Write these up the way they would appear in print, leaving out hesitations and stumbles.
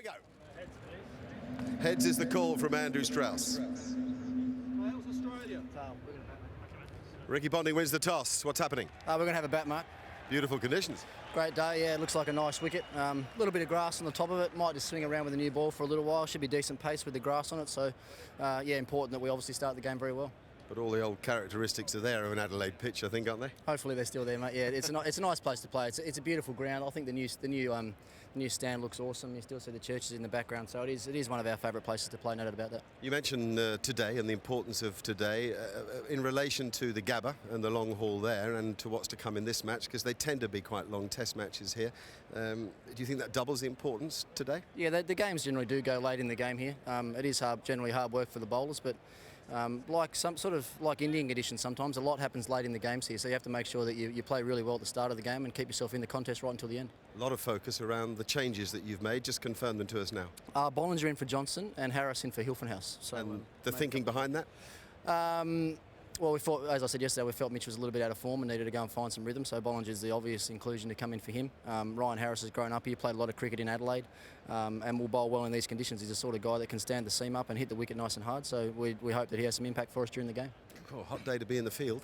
we go. Heads is the call from Andrew Strauss. Wales, Australia. Ricky Ponting wins the toss. What's happening? We're going to have a bat, mate. Beautiful conditions. Great day, yeah, it looks like a nice wicket. A little bit of grass on the top of it. Might just swing around with a new ball for a little while. Should be decent pace with the grass on it. So, yeah, important that we obviously start the game very well. But all the old characteristics are there of an Adelaide pitch, I think, aren't they? Hopefully they're still there, mate. Yeah, it's a nice place to play. It's a beautiful ground. I think the new stand looks awesome. You still see the churches in the background, so it is one of our favourite places to play. No doubt about that. You mentioned today and the importance of today in relation to the Gabba and the long haul there, and to what's to come in this match, because they tend to be quite long Test matches here. Do you think that doubles the importance today? Yeah, the games generally do go late in the game here. It is generally hard work for the bowlers, but like Indian conditions, sometimes a lot happens late in the games here, so you have to make sure that you play really well at the start of the game and keep yourself in the contest right until the end. A lot of focus around the changes that you've made. Just confirm them to us now. Bollinger in for Johnson and Harris in for Hilfenhaus. So, and the thinking behind that? Well, we thought, as I said yesterday, we felt Mitch was a little bit out of form and needed to go and find some rhythm, so Bollinger is the obvious inclusion to come in for him. Ryan Harris has grown up here, played a lot of cricket in Adelaide, and will bowl well in these conditions. He's the sort of guy that can stand the seam up and hit the wicket nice and hard, so we hope that he has some impact for us during the game. Oh, hot day to be in the field.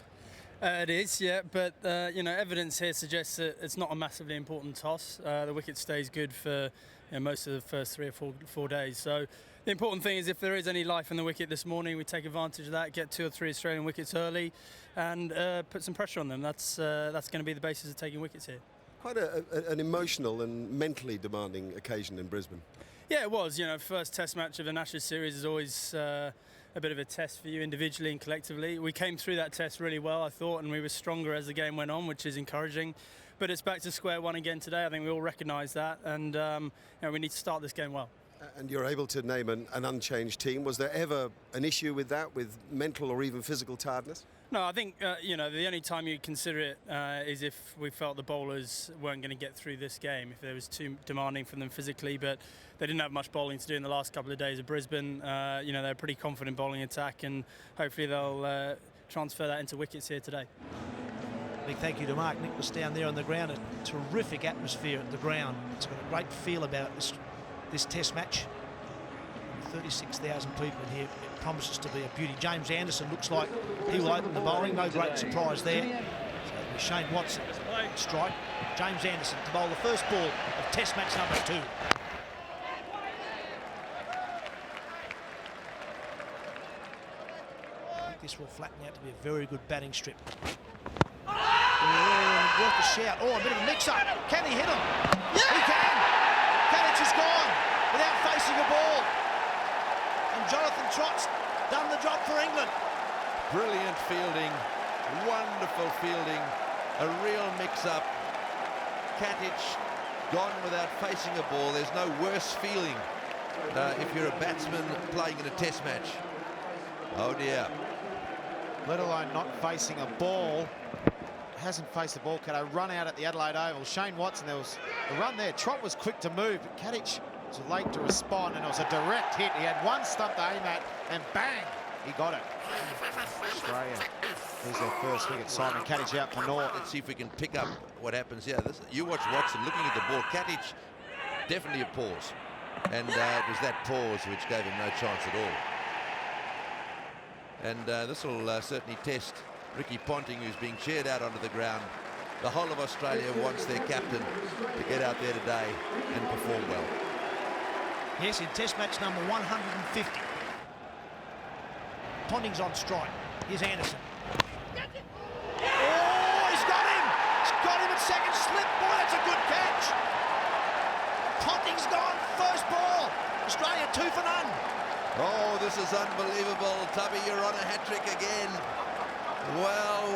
It is, yeah, but evidence here suggests that it's not a massively important toss. The wicket stays good for most of the first 3 or 4 days. So the important thing is if there is any life in the wicket this morning, we take advantage of that, get 2 or 3 Australian wickets early, and put some pressure on them. That's going to be the basis of taking wickets here. Quite an emotional and mentally demanding occasion in Brisbane. Yeah, it was. First Test match of an Ashes series is always a bit of a test for you individually and collectively. We came through that test really well, I thought, and we were stronger as the game went on, which is encouraging. But it's back to square one again today. I think we all recognise that, and we need to start this game well. And you're able to name an unchanged team. Was there ever an issue with that, with mental or even physical tiredness? No, I think, the only time you consider it is if we felt the bowlers weren't going to get through this game, if there was too demanding from them physically, but they didn't have much bowling to do in the last couple of days of Brisbane. They're a pretty confident bowling attack, and hopefully they'll transfer that into wickets here today. Big thank you to Mark Nicholas down there on the ground. A terrific atmosphere at the ground. It's got a great feel about this Test match. 36,000 people in here. It promises to be a beauty. James Anderson looks like he will open the bowling. No great surprise there. So it'll be Shane Watson strike. James Anderson to bowl the first ball of Test match number 2. I think this will flatten out to be a very good batting strip. Worth a shout. Oh, a bit of a mix-up. Can he hit him? Yeah! He can! Katich is gone without facing a ball. And Jonathan Trott's done the job for England. Brilliant fielding, wonderful fielding, a real mix-up. Katich gone without facing a ball. There's no worse feeling if you're a batsman playing in a Test match. Oh dear. Let alone not facing a ball. Hasn't faced the ball. Can I run out at the Adelaide Oval? Shane Watson, there was a run there. Trott was quick to move, but Katich was late to respond, and it was a direct hit. He had one stump to aim at, and bang, he got it. Australia. Here's their first wicket. Simon Katich out for North. Let's see if we can pick up what happens here. You watch Watson looking at the ball. Katich, definitely a pause. And it was that pause which gave him no chance at all. And this will certainly test Ricky Ponting, who's being cheered out onto the ground. The whole of Australia wants their captain to get out there today and perform well. Yes, in Test match number 150. Ponting's on strike. Here's Anderson. Oh, he's got him! He's got him at second slip. Boy, that's a good catch. Ponting's gone. First ball. Australia 2 for none. Oh, this is unbelievable. Tubby, you're on a hat-trick again. Well,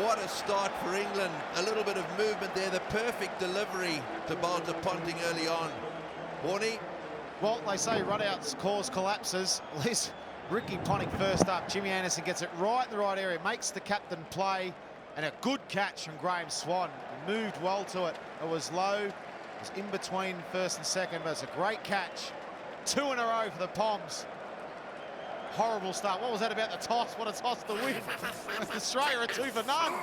what a start for England. A little bit of movement there. The perfect delivery to bowl to Ponting early on. Warnie? Well, they say run-outs cause collapses. At least Ricky Ponting first up. Jimmy Anderson gets it right in the right area, makes the captain play, and a good catch from Graham Swann. He moved well to it. It was low. It was in between first and second, but it's a great catch. 2 in a row for the Poms. Horrible start. What was that about the toss? What a toss to win. Australia are 2 for none.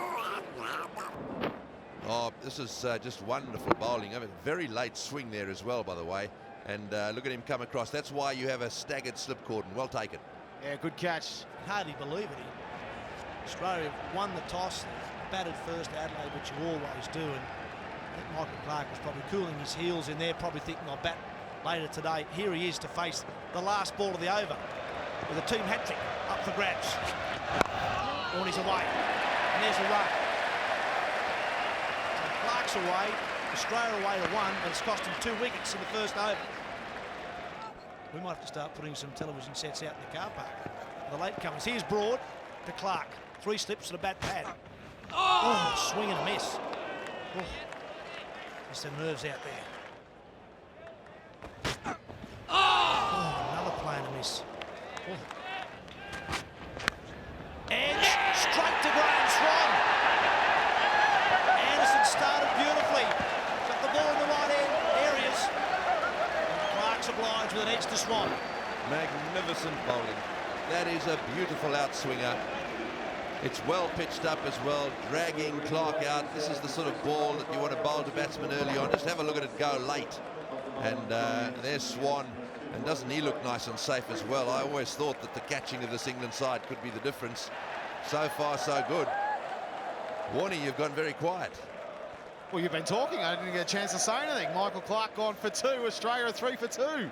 Oh, this is just wonderful bowling. I mean, very late swing there as well, by the way. And look at him come across. That's why you have a staggered slip cordon. Well taken. Yeah, good catch. Hardly believe it. Australia won the toss, batted first Adelaide, which you always do. And I think Michael Clarke was probably cooling his heels in there, probably thinking I'll bat later today. Here he is to face the last ball of the over with a team hat-trick up for grabs. Doherty's away, and there's a run. So Clarke's away, Australia away to 1, but it's cost him 2 wickets in the first over. We might have to start putting some television sets out in the car park. The late comers. Here's Broad to Clarke. 3 slips to the bat pad. Oh, swing and a miss. Oh, just the nerves out there. Oh, another play and a miss. Oh. Edge, straight to Swann. Anderson started beautifully. Got the ball in the right areas. And Clarke's obliged with an edge to Swann. Magnificent bowling. That is a beautiful outswinger. It's well pitched up as well, dragging Clarke out. This is the sort of ball that you want to bowl to batsmen early on. Just have a look at it go late. And there's Swann. And doesn't he look nice and safe as well? I always thought that the catching of this England side could be the difference. So far, so good. Warnie, you've gone very quiet. Well, you've been talking. I didn't get a chance to say anything. Michael Clarke gone for 2. Australia are 3 for 2.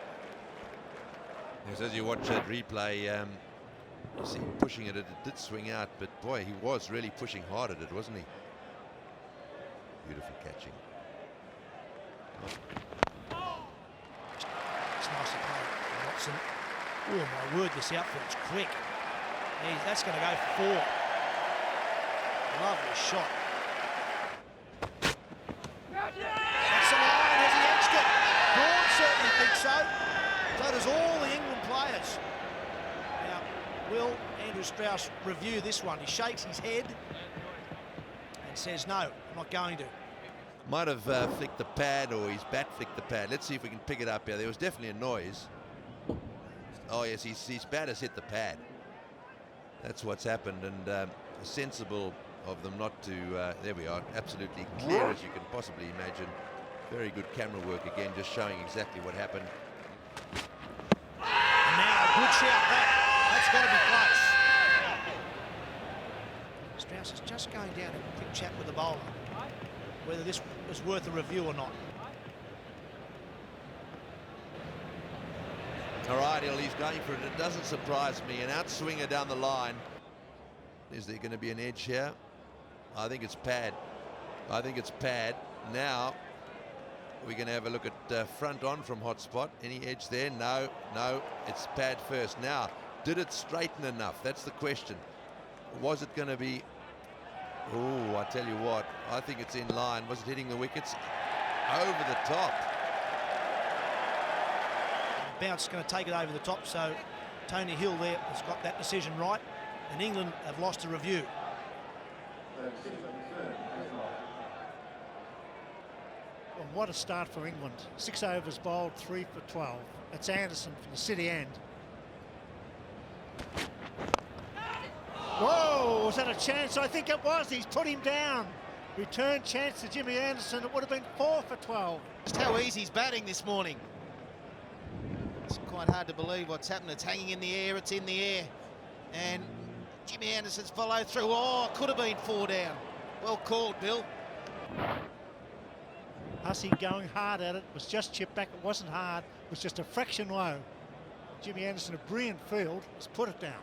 Yes, as you watch that replay, you see him pushing it. It did swing out, but boy, he was really pushing hard at it, wasn't he? Beautiful catching. It's nice to play, Watson. Oh my word, this outfield's quick. That's going to go for 4. Lovely shot. That's the line. Has he edged it? Braun certainly thinks so. So does all the England players. Now, will Andrew Strauss review this one? He shakes his head and says, no, I'm not going to. Might have flicked the pad, or his bat flicked the pad. Let's see if we can pick it up here. There was definitely a noise. Oh yes, his bat has hit the pad. That's what's happened, and sensible of them not to, there we are, absolutely clear as you can possibly imagine. Very good camera work again, just showing exactly what happened. Now, good shout that's got to be close. Strauss is just going down a quick chat with the bowler, whether this was worth a review or not. All right, he's going for it. It doesn't surprise me. An outswinger down the line. Is there going to be an edge here? I think it's pad. I think it's pad. Now, we're going to have a look at front on from hotspot. Any edge there? No, no. It's pad first. Now, did it straighten enough? That's the question. Was it going to be... Oh, I tell you what. I think it's in line. Was it hitting the wickets? Over the top. Bounce going to take it over the top, so Tony Hill there has got that decision right, and England have lost a review. Well, what a start for England. 6 overs bowled, 3 for 12. That's Anderson from the city end. Whoa, was that a chance? I think it was. He's put him down. Return chance to Jimmy Anderson. It would have been 4 for 12. Just how easy he's batting this morning. It's quite hard to believe what's happened. It's hanging in the air, it's in the air. And Jimmy Anderson's followed through. Oh, could have been 4 down. Well called, Bill. Hussey going hard at it. Was just chipped back. It wasn't hard. It was just a fraction low. Jimmy Anderson, a brilliant field, has put it down.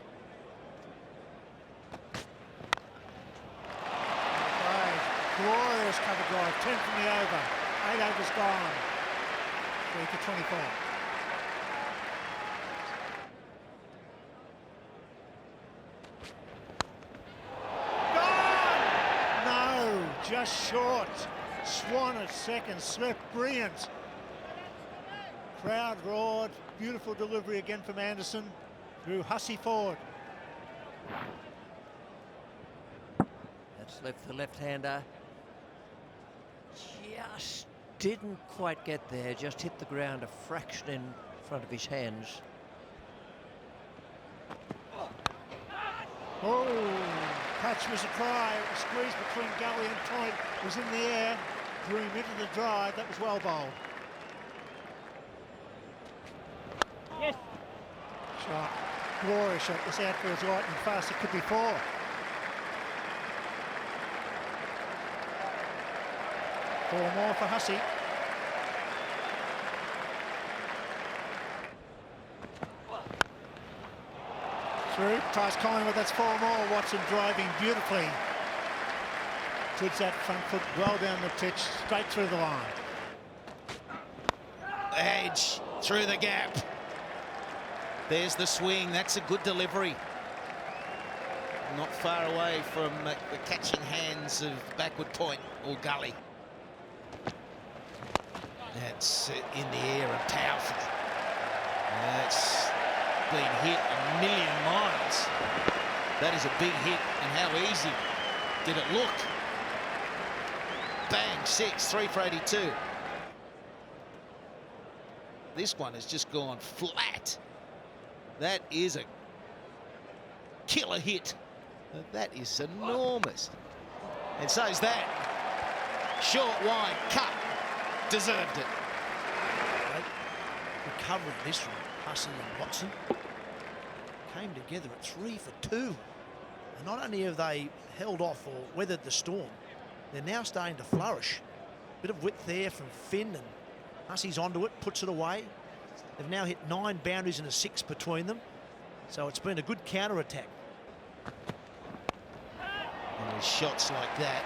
Glorious cover drive. 10 from the over. 8 overs gone. 3 for 24. Just short. Swann at second, slip, brilliant. Crowd roared, beautiful delivery again from Anderson. Drew Hussey forward. That's left the left-hander. Just didn't quite get there, just hit the ground a fraction in front of his hands. Oh, touch was a try. It was squeezed between Gully and Point. It was in the air, drew him into the drive. That was well bowled. Yes. Shot. Glorious shot. This outfield's right and fast. It could be 4. 4 more for Hussey. Through, tries Collingwood, that's 4 more. Watson driving beautifully. Puts that front foot well down the pitch, straight through the line. Edge through the gap. There's the swing. That's a good delivery. Not far away from the catching hands of backward Point or Gully. That's in the air and powerful. That's been hit a million miles. That is a big hit, and how easy did it look? Bang, 6, 3 for 82. This one has just gone flat. That is a killer hit. That is enormous. And so is that. Short, wide, cut. Deserved it. They recovered this from Hussey and Watson. Came together at 3 for 2. And not only have they held off or weathered the storm, they're now starting to flourish. Bit of width there from Finn, and Hussey's onto it, puts it away. They've now hit 9 boundaries and a 6 between them. So it's been a good counter-attack. And with shots like that,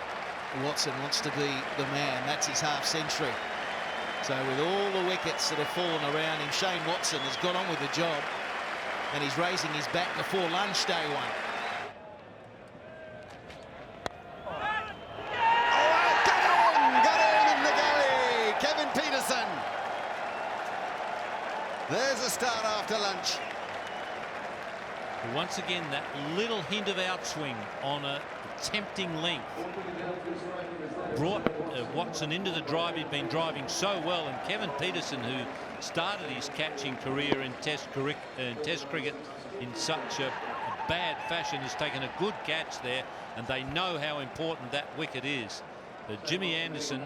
Watson wants to be the man. That's his half-century. So with all the wickets that have fallen around him, Shane Watson has got on with the job, and he's raising his bat before lunch day one. Got in the gully. Kevin Peterson. There's a start after lunch. Once again, that little hint of outswing on a tempting length brought Watson into the drive. He'd been driving so well, and Kevin Peterson, who started his catching career in Test cricket in such a bad fashion, has taken a good catch there, and they know how important that wicket is. Jimmy Anderson,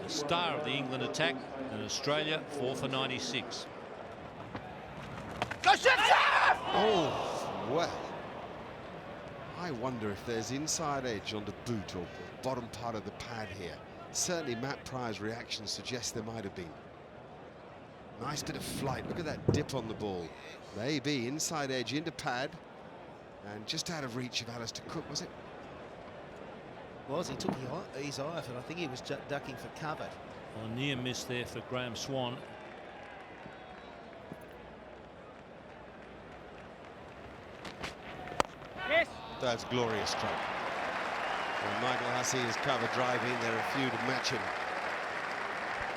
the star of the England attack, and Australia 4 for 96. Oh, well. I wonder if there's inside edge on the boot or bottom part of the pad here. Certainly Matt Pryor's reaction suggests there might have been. Nice bit of flight. Look at that dip on the ball. Maybe inside edge into pad, and just out of reach of Alistair Cook, was it? He took his eye off it. I think he was ducking for cover. A near miss there for Graham Swann. Yes. That's glorious stroke. When Michael Hussey is cover driving, there are few to match him.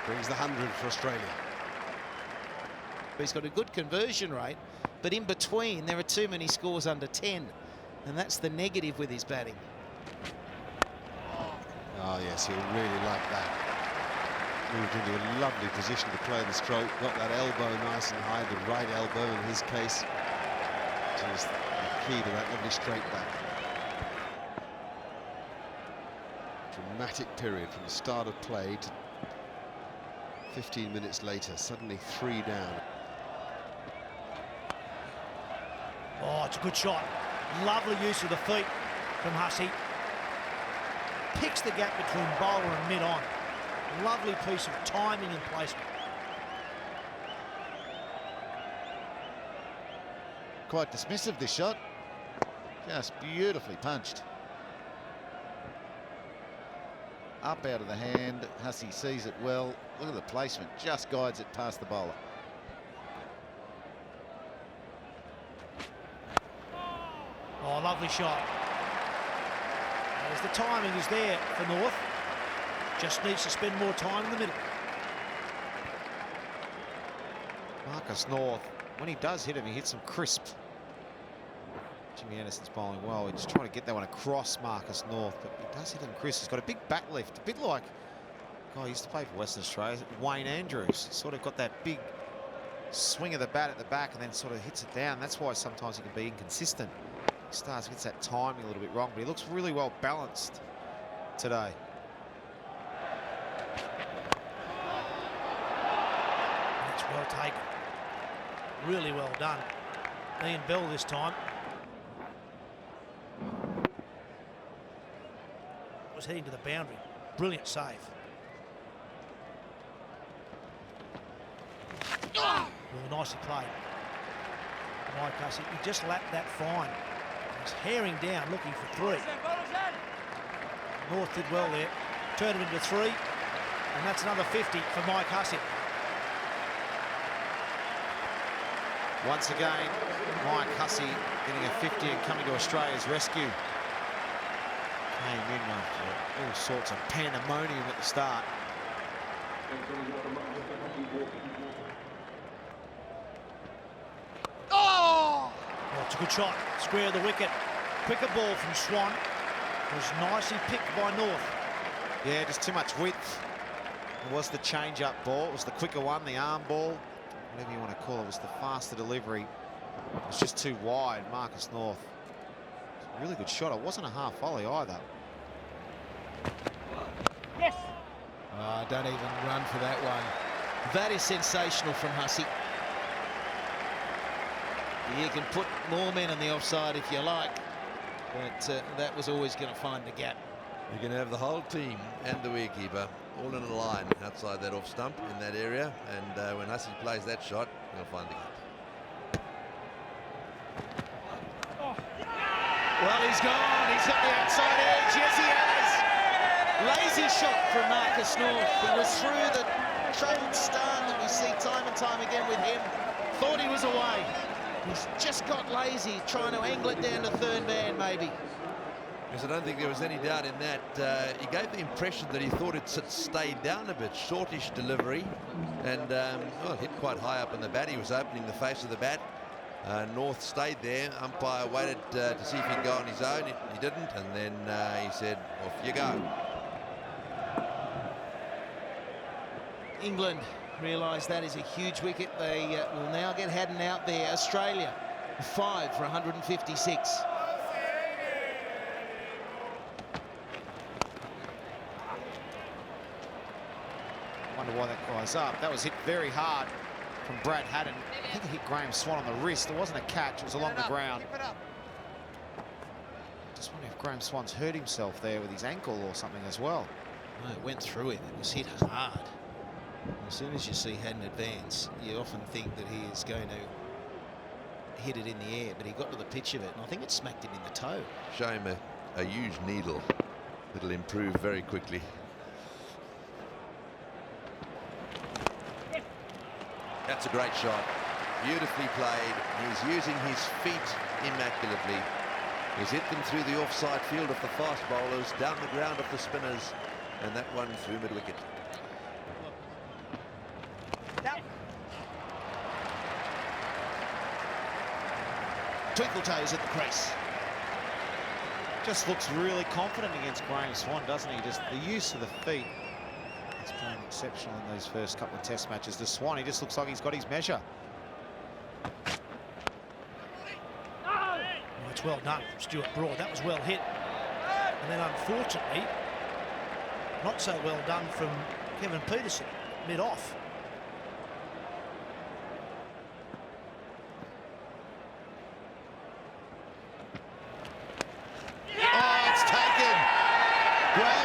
Brings the 100 for Australia. He's got a good conversion rate, but in between there are too many scores under 10, and that's the negative with his batting. Oh yes, he'll really like that. Moved into a lovely position to play the stroke. Got that elbow nice and high, the right elbow in his case, which is the key to that lovely straight back. Dramatic period from the start of play to 15 minutes later. Suddenly 3 down. Oh, it's a good shot. Lovely use of the feet from Hussey. Picks the gap between bowler and mid-on. Lovely piece of timing and placement. Quite dismissive, this shot. Just beautifully punched. Up out of the hand. Hussey sees it well. Look at the placement. Just guides it past the bowler. Oh, lovely shot. As the timing is there for North. Just needs to spend more time in the middle. Marcus North, when he does hit him, he hits him crisp. Jimmy Anderson's bowling well. He's trying to get that one across Marcus North, but he does hit him crisp. He's got a big back lift, a bit like, he used to play for Western Australia, Wayne Andrews. Sort of got that big swing of the bat at the back and then sort of hits it down. That's why sometimes he can be inconsistent. starts, gets that timing a little bit wrong, but he looks really well balanced today. That's well taken. Really well done. Ian Bell this time. Was heading to the boundary. Brilliant save. Well, nicely played. Mike Hussey, he just lapped that fine. He's herring down, looking for 3. North did well there. Turned it into 3. And that's another 50 for Mike Hussey. Once again, Mike Hussey getting a 50 and coming to Australia's rescue. Came in after all sorts of pandemonium at the start. Oh, it's a good shot. Square of the wicket. Quicker ball from Swann. Was nicely picked by North. Yeah, just too much width. It was the change-up ball. It was the quicker one, the arm ball. Whatever you want to call it, was the faster delivery. It was just too wide. Marcus North. It's a really good shot. It wasn't a half volley either. Yes. Oh, don't even run for that one. That is sensational from Hussey. You can put more men on the offside if you like, but that was always going to find the gap. You can have the whole team and the wicketkeeper all in a line outside that off stump in that area, and when Hussey plays that shot, he'll find the gap. Well, he's gone. He's got the outside edge. Yes, he has. Lazy shot from Marcus North. He was through the troubled start that we see time and time again with him. Thought he was away. He's just got lazy, trying to angle it down to third man, maybe. Because I don't think there was any doubt in that. He gave the impression that he thought it stayed down a bit. Shortish delivery, and well, hit quite high up in the bat. He was opening the face of the bat. North stayed there. Umpire waited to see if he'd go on his own. He didn't, and then he said, off you go. England realise that is a huge wicket. They will now get Haddin out there. Australia, 5 for 156. Wonder why that guy's up. That was hit very hard from Brad Haddin. I think it hit Graham Swann on the wrist. It wasn't a catch, it was along the ground. Just wonder if Graham Swann's hurt himself there with his ankle or something as well. No, it went through him. It was hit hard. As soon as you see Haddin advance, you often think that he is going to hit it in the air, but he got to the pitch of it, and I think it smacked him in the toe. Show him a huge needle. It'll improve very quickly. That's a great shot. Beautifully played. He's using his feet immaculately. He's hit them through the offside field of the fast bowlers, down the ground of the spinners, and that one through mid-wicket. Twinkle toes at the crease. Just looks really confident against Graham Swann, doesn't he? Just the use of the feet. He's playing exceptional in those first couple of test matches. The Swann, he just looks like he's got his measure. Oh, it's well done from Stuart Broad. That was well hit. And then unfortunately, not so well done from Kevin Peterson, mid-off.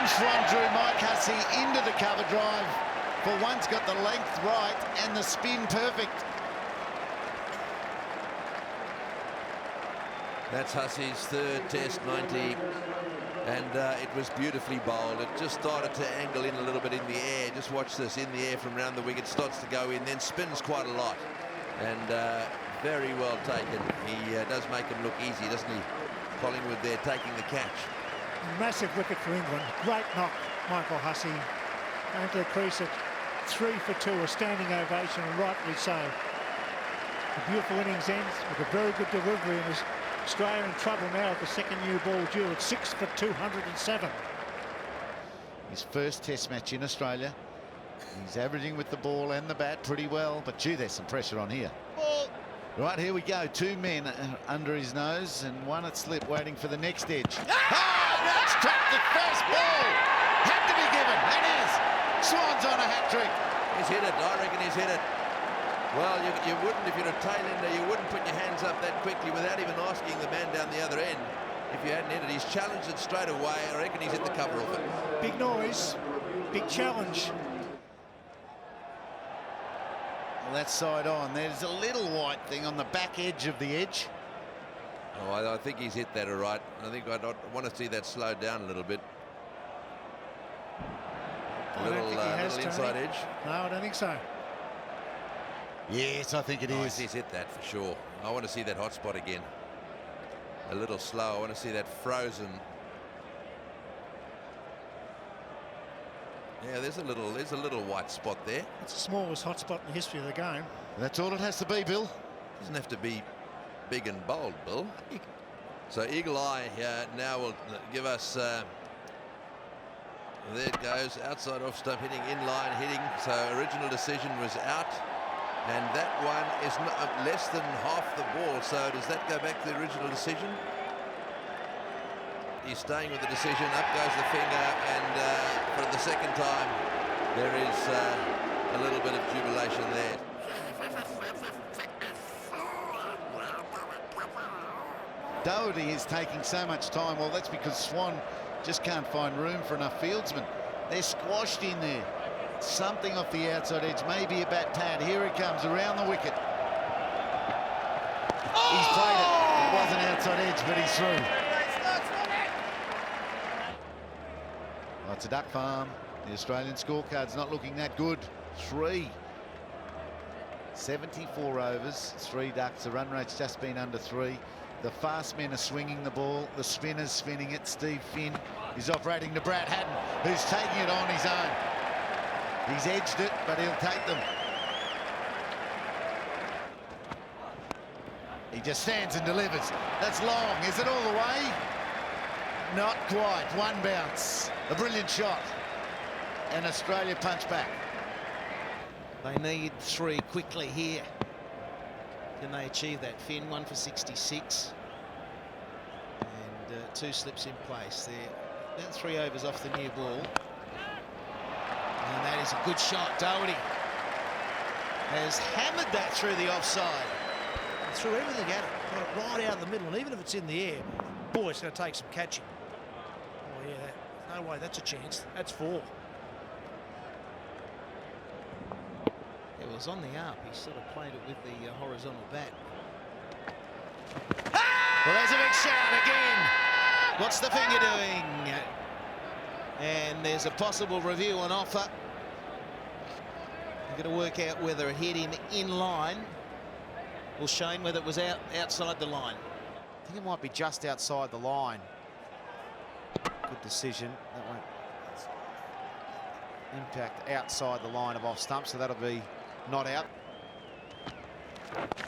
Swann drew Mike Hussey into the cover drive. For once got the length right and the spin perfect. That's Hussey's third test 90, and it was beautifully bowled. It just started to angle in a little bit in the air. Just watch this, in the air from round the wicket, starts to go in, then spins quite a lot, and very well taken. He does make him look easy, doesn't he? Collingwood there taking the catch. Massive wicket for England. Great knock, Michael Hussey. Going to the crease at 3 for 2, a standing ovation, and rightly so. A beautiful innings ends with a very good delivery, and Australia in trouble now with the second new ball due at 6 for 207. His first test match in Australia. He's averaging with the ball and the bat pretty well, but gee, there's some pressure on here. Ball. Right, here we go. 2 men under his nose and one at slip waiting for the next edge. Oh, that's trapped the first ball. Had to be given. And is. Swann's on a hat-trick. He's hit it. I reckon he's hit it. Well, you wouldn't, if you're a tail ender, you wouldn't put your hands up that quickly without even asking the man down the other end if you hadn't hit it. He's challenged it straight away. I reckon he's hit the cover off it. Big noise, big challenge. Well, that's side on. There's a little white thing on the back edge of the edge. Oh, I think he's hit that all right. I think I want to see that slowed down a little bit. I don't think he has, little inside Tony. edge. No, I don't think so. Yes, I think it is. He's hit that for sure. I want to see that hot spot again. A little slow. I want to see that frozen. Yeah, there's a little white spot there. It's the smallest hot spot in the history of the game. That's all it has to be, Bill. Doesn't have to be big and bold, Bill. So Eagle Eye here now will give us. There it goes, outside off stump, hitting inline, hitting. So original decision was out, and that one is less than half the ball. So does that go back to the original decision? He's staying with the decision. Up goes the finger, and for the second time, there is a little bit of jubilation there. Doherty is taking so much time. Well, that's because Swann just can't find room for enough fieldsmen. They're squashed in there. Something off the outside edge, maybe a bat pad. Here it comes around the wicket. He's played it. It wasn't outside edge, but he's through. Well, it's a duck farm. The Australian scorecard's not looking that good. 74 overs, 3 ducks. The run rate's just been under 3. The fast men are swinging the ball. The spinner's spinning it. Steve Finn is operating to Brad Haddin, who's taking it on his own. He's edged it, but he'll take them. He just stands and delivers. That's long. Is it all the way? Not quite. One bounce. A brilliant shot. And Australia punch back. They need 3 quickly here. Can they achieve that? Finn, 1 for 66. And 2 slips in place there. About 3 overs off the new ball. And that is a good shot. Doherty has hammered that through the offside. And threw everything at it. Got it right out of the middle. And even if it's in the air, boy, it's going to take some catching. Oh, yeah, no way, that's a chance. That's 4. It was on the up. He sort of played it with the horizontal bat. Well, there's a big shout again. What's the finger doing? And there's a possible review on offer. We're going to work out whether it hit him in line or Shane whether it was outside the line. I think it might be just outside the line. Good decision. That won't impact outside the line of off stump, so that'll be not out. And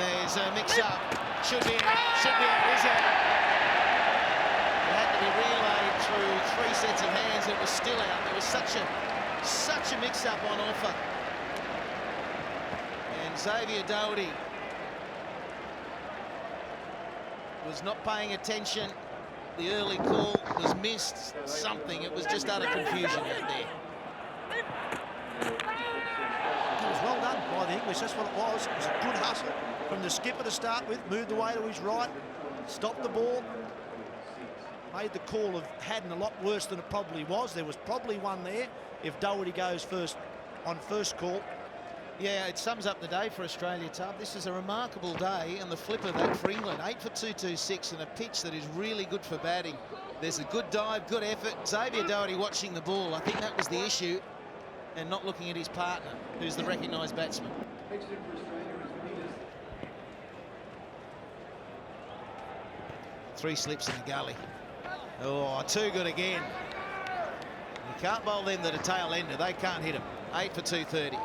there's a mix-up. Should be out. Is out. It had to be relayed through 3 sets of hands. It was still out. There was such a mix-up on offer. And Xavier Doherty was not paying attention. The early call was missed. Something. It was just utter confusion out there. It was well done by the English. That's what it was. It was a good hustle from the skipper to start with. Moved away to his right. Stopped the ball. Made the call of Haddin a lot worse than it probably was. There was probably one there if Doherty goes first on first call. Yeah, it sums up the day for Australia, Tub. This is a remarkable day, and the flip of that for England. 8 for 226 and a pitch that is really good for batting. There's a good dive, good effort. Xavier Doherty watching the ball. I think that was the issue, and not looking at his partner, who's the recognised batsman. 3 slips in the gully. Oh, too good again. You can't bowl them that are tail ender. They can't hit him. 8 for 230.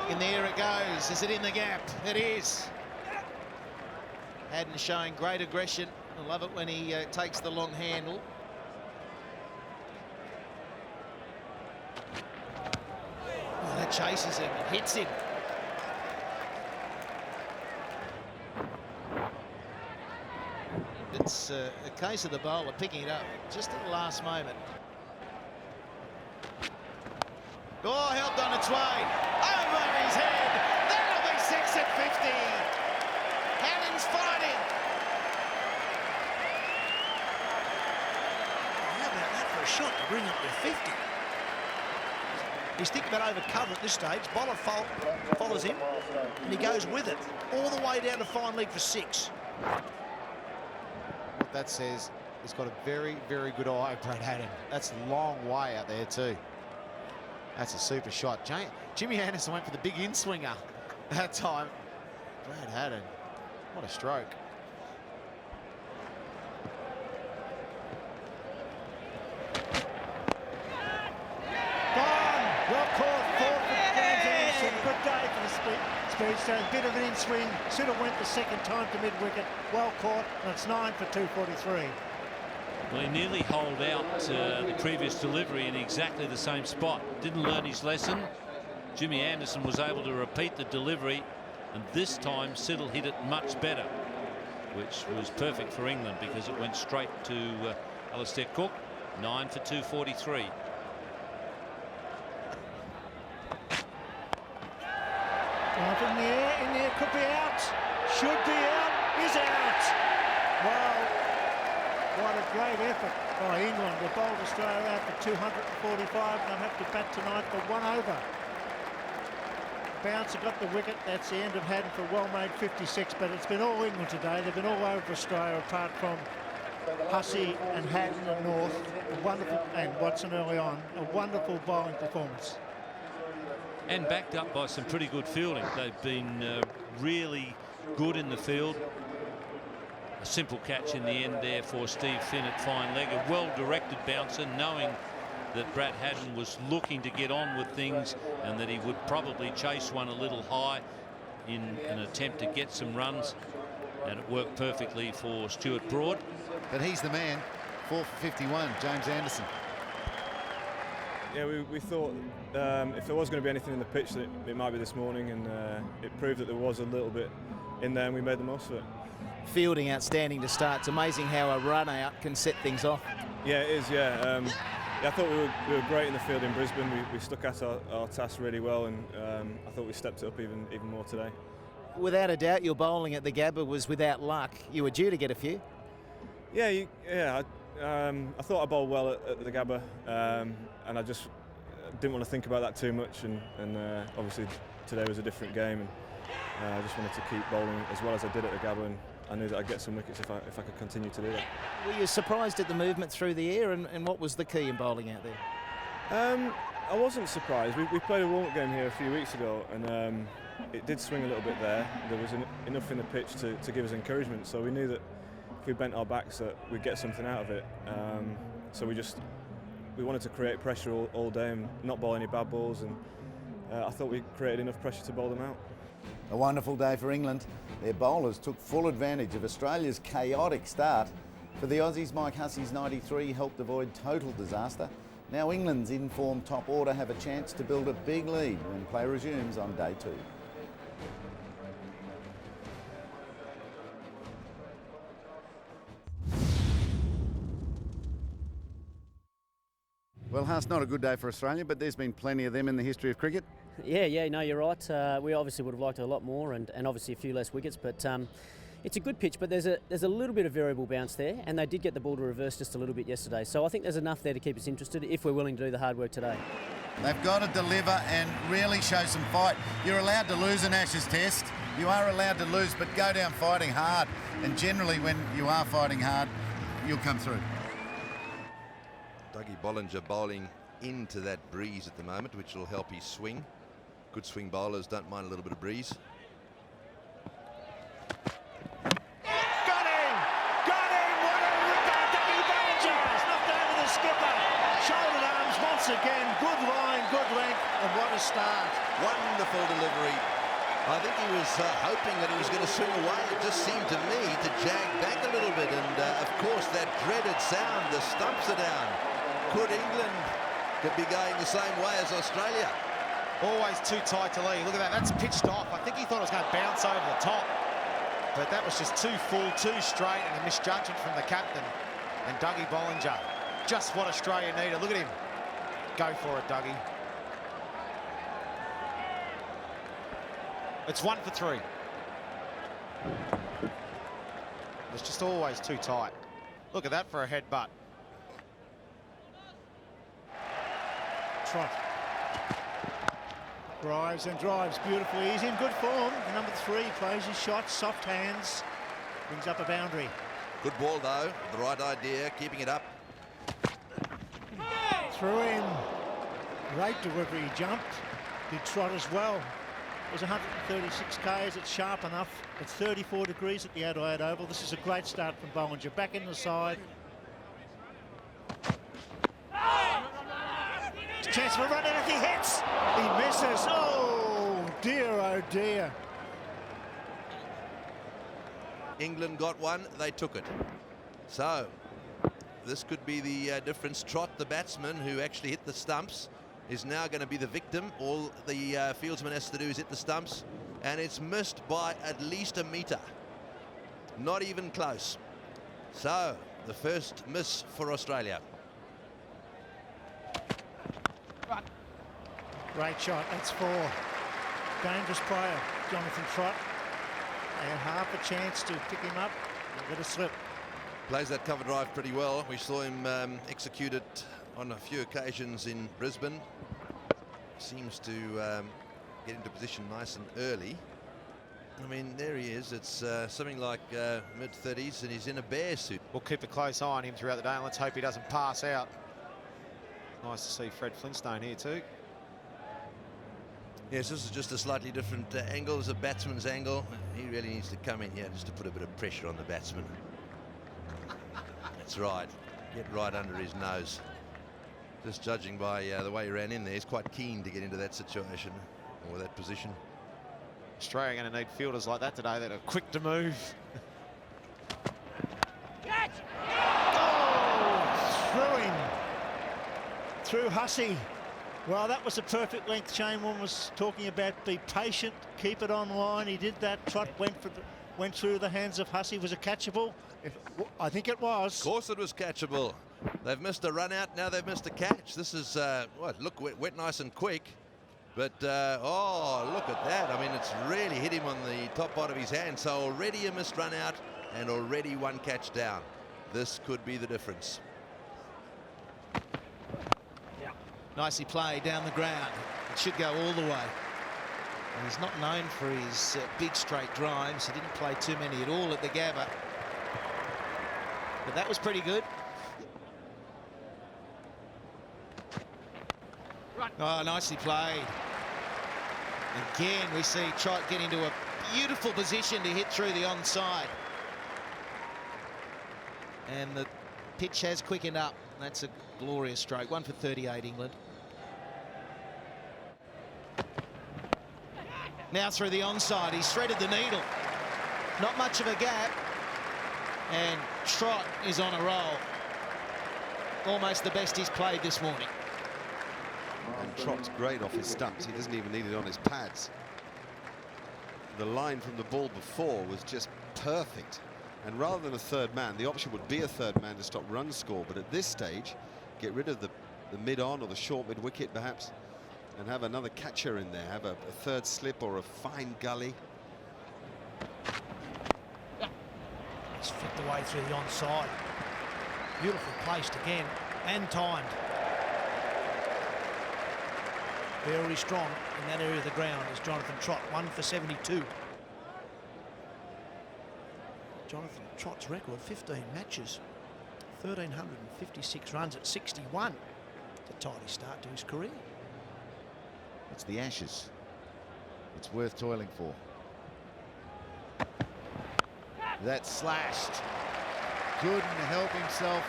In there it goes. Is it in the gap? It is. Haddin showing great aggression. I love it when he takes the long handle. chases him and hits him. It's a case of the bowler picking it up just at the last moment. Oh, helped on its way. Over his head. That'll be 6 at 50. Haddin's fighting. How about that for a shot to bring up to 50? He's thinking about over cover at this stage. Bowler follows him, and he goes with it all the way down to fine leg for 6. What that says, he's got a very, very good eye, Brad Haddin. That's a long way out there too. That's a super shot. Jimmy Anderson went for the big in-swinger that time. Brad Haddin, what a stroke. Gone! Well caught, 4 for James Anderson. Good day for the speedster. A bit of an in-swing. Siddle went the second time to mid-wicket. Well caught, and it's 9 for 243. Well, he nearly holed out the previous delivery in exactly the same spot. Didn't learn his lesson. Jimmy Anderson was able to repeat the delivery, and this time Siddle hit it much better, which was perfect for England because it went straight to Alastair Cook. 9 for 243. Drive in the air, could be out. Should be out, is out. Wow. What a great effort by England. They bowled Australia out for 245 and they'll have to bat tonight for 1 over. Bouncer got the wicket. That's the end of Haddin for well-made 56, but it's been all England today. They've been all over Australia apart from Hussey and Haddin and North. A wonderful, and Watson early on. A wonderful bowling performance. And backed up by some pretty good fielding. They've been really good in the field. A simple catch in the end there for Steve Finn at fine leg. A well-directed bouncer, knowing that Brad Haddin was looking to get on with things and that he would probably chase one a little high in an attempt to get some runs. And it worked perfectly for Stuart Broad. But he's the man. 4 for 51, James Anderson. Yeah, we thought if there was going to be anything in the pitch that it might be this morning, and it proved that there was a little bit in there and we made the most of it. Fielding outstanding to start. It's amazing how a run out can set things off. Yeah, it is, yeah. I thought we were great in the field in Brisbane. We stuck at our task really well, and I thought we stepped it up even more today. Without a doubt, your bowling at the Gabba was without luck. You were due to get a few. Yeah, I thought I bowled well at the Gabba, and I just didn't want to think about that too much. And obviously today was a different game, and I just wanted to keep bowling as well as I did at the Gabba. And I knew that I'd get some wickets if I could continue to do that. Were you surprised at the movement through the air, and what was the key in bowling out there? I wasn't surprised. We played a warm-up game here a few weeks ago, and it did swing a little bit there. There was enough in the pitch to give us encouragement, so we knew that if we bent our backs that we'd get something out of it. So we wanted to create pressure all day and not bowl any bad balls, and I thought we created enough pressure to bowl them out. A wonderful day for England. Their bowlers took full advantage of Australia's chaotic start. For the Aussies, Mike Hussey's 93 helped avoid total disaster. Now England's in-form top order have a chance to build a big lead when play resumes on day 2. Well, Huss, not a good day for Australia, but there's been plenty of them in the history of cricket. Yeah, no, you're right. We obviously would have liked a lot more, and obviously a few less wickets, but it's a good pitch, but there's a little bit of variable bounce there, and they did get the ball to reverse just a little bit yesterday. So I think there's enough there to keep us interested if we're willing to do the hard work today. They've got to deliver and really show some fight. You're allowed to lose an Ashes test. You are allowed to lose, but go down fighting hard. And generally when you are fighting hard, you'll come through. Dougie Bollinger bowling into that breeze at the moment, which will help his swing. Good swing bowlers don't mind a little bit of breeze. Got him! Got him! What a ripper! Dougie Bollinger has knocked over the skipper. Shouldered arms once again. Good line, good length, and what a start. Wonderful delivery. I think he was hoping that he was going to swing away. It just seemed to me to jag back a little bit, and of course that dreaded sound, the stumps are down. Could England be going the same way as Australia? Always too tight to lead. Look at that, that's pitched off. I think he thought it was going to bounce over the top. But that was just too full, too straight, and a misjudgment from the captain. And Dougie Bollinger, just what Australia needed. Look at him. Go for it, Dougie. It's 1 for 3. It's just always too tight. Look at that for a headbutt. Trot. Drives and drives beautifully. He's in good form. Number 3 plays his shot, soft hands, brings up a boundary. Good ball though, the right idea, keeping it up. Through him. Great delivery. He jumped. Did Trot as well. It was 136 k's. It's sharp enough. It's 34 degrees at the Adelaide Oval. This is a great start from Bollinger. Back in the side. Chance for a run, and if he hits, he misses. Oh dear. England got one, they took it. So this could be the difference. Trot, the batsman who actually hit the stumps, is now going to be the victim. All the fieldsman has to do is hit the stumps, and it's missed by at least a metre. Not even close. So the first miss for Australia. Great shot. That's 4. Dangerous player, Jonathan Trott. They had half a chance to pick him up. Let it slip. Plays that cover drive pretty well. We saw him execute it on a few occasions in Brisbane. Seems to get into position nice and early. I mean, there he is. It's something like mid-30s, and he's in a bear suit. We'll keep a close eye on him throughout the day, and let's hope he doesn't pass out. Nice to see Fred Flintstone here too. Yes, this is just a slightly different angle. It's a batsman's angle. He really needs to come in here just to put a bit of pressure on the batsman. That's right. Get right under his nose. Just judging by the way he ran in there, he's quite keen to get into that situation or that position. Australia are going to need fielders like that today that are quick to move. Oh, through him. Through Hussey. Well, that was a perfect length. Shane Warne was talking about be patient, keep it on line. He did that. Trot went through the hands of Hussey. Was it catchable? I think it was. Of course it was catchable. They've missed a run out, now they've missed a catch. This is, look, went nice and quick. But, oh, look at that. I mean, it's really hit him on the top part of his hand. So already a missed run out and already one catch down. This could be the difference. Nicely played down the ground. It should go all the way. And he's not known for his big straight drives. He didn't play too many at all at the Gabba. But that was pretty good. Oh, nicely played. Again, we see Trot get into a beautiful position to hit through the onside. And the pitch has quickened up. That's a glorious stroke. 1 for 38, England. Now through the onside, he's threaded the needle. Not much of a gap. And Trot is on a roll. Almost the best he's played this morning. And Trot's great off his stumps. He doesn't even need it on his pads. The line from the ball before was just perfect. And rather than a third man, the option would be a third man to stop run score. But at this stage, get rid of the mid-on or the short mid-wicket perhaps, and have another catcher in there, have a third slip or a fine gully. It's flicked away through the onside. Beautifully placed again and timed. Very strong in that area of the ground is Jonathan Trott. 1 for 72. Jonathan Trott's record, 15 matches, 1,356 runs at 61. It's a tidy start to his career. It's the Ashes. It's worth toiling for. That's slashed. Couldn't help himself.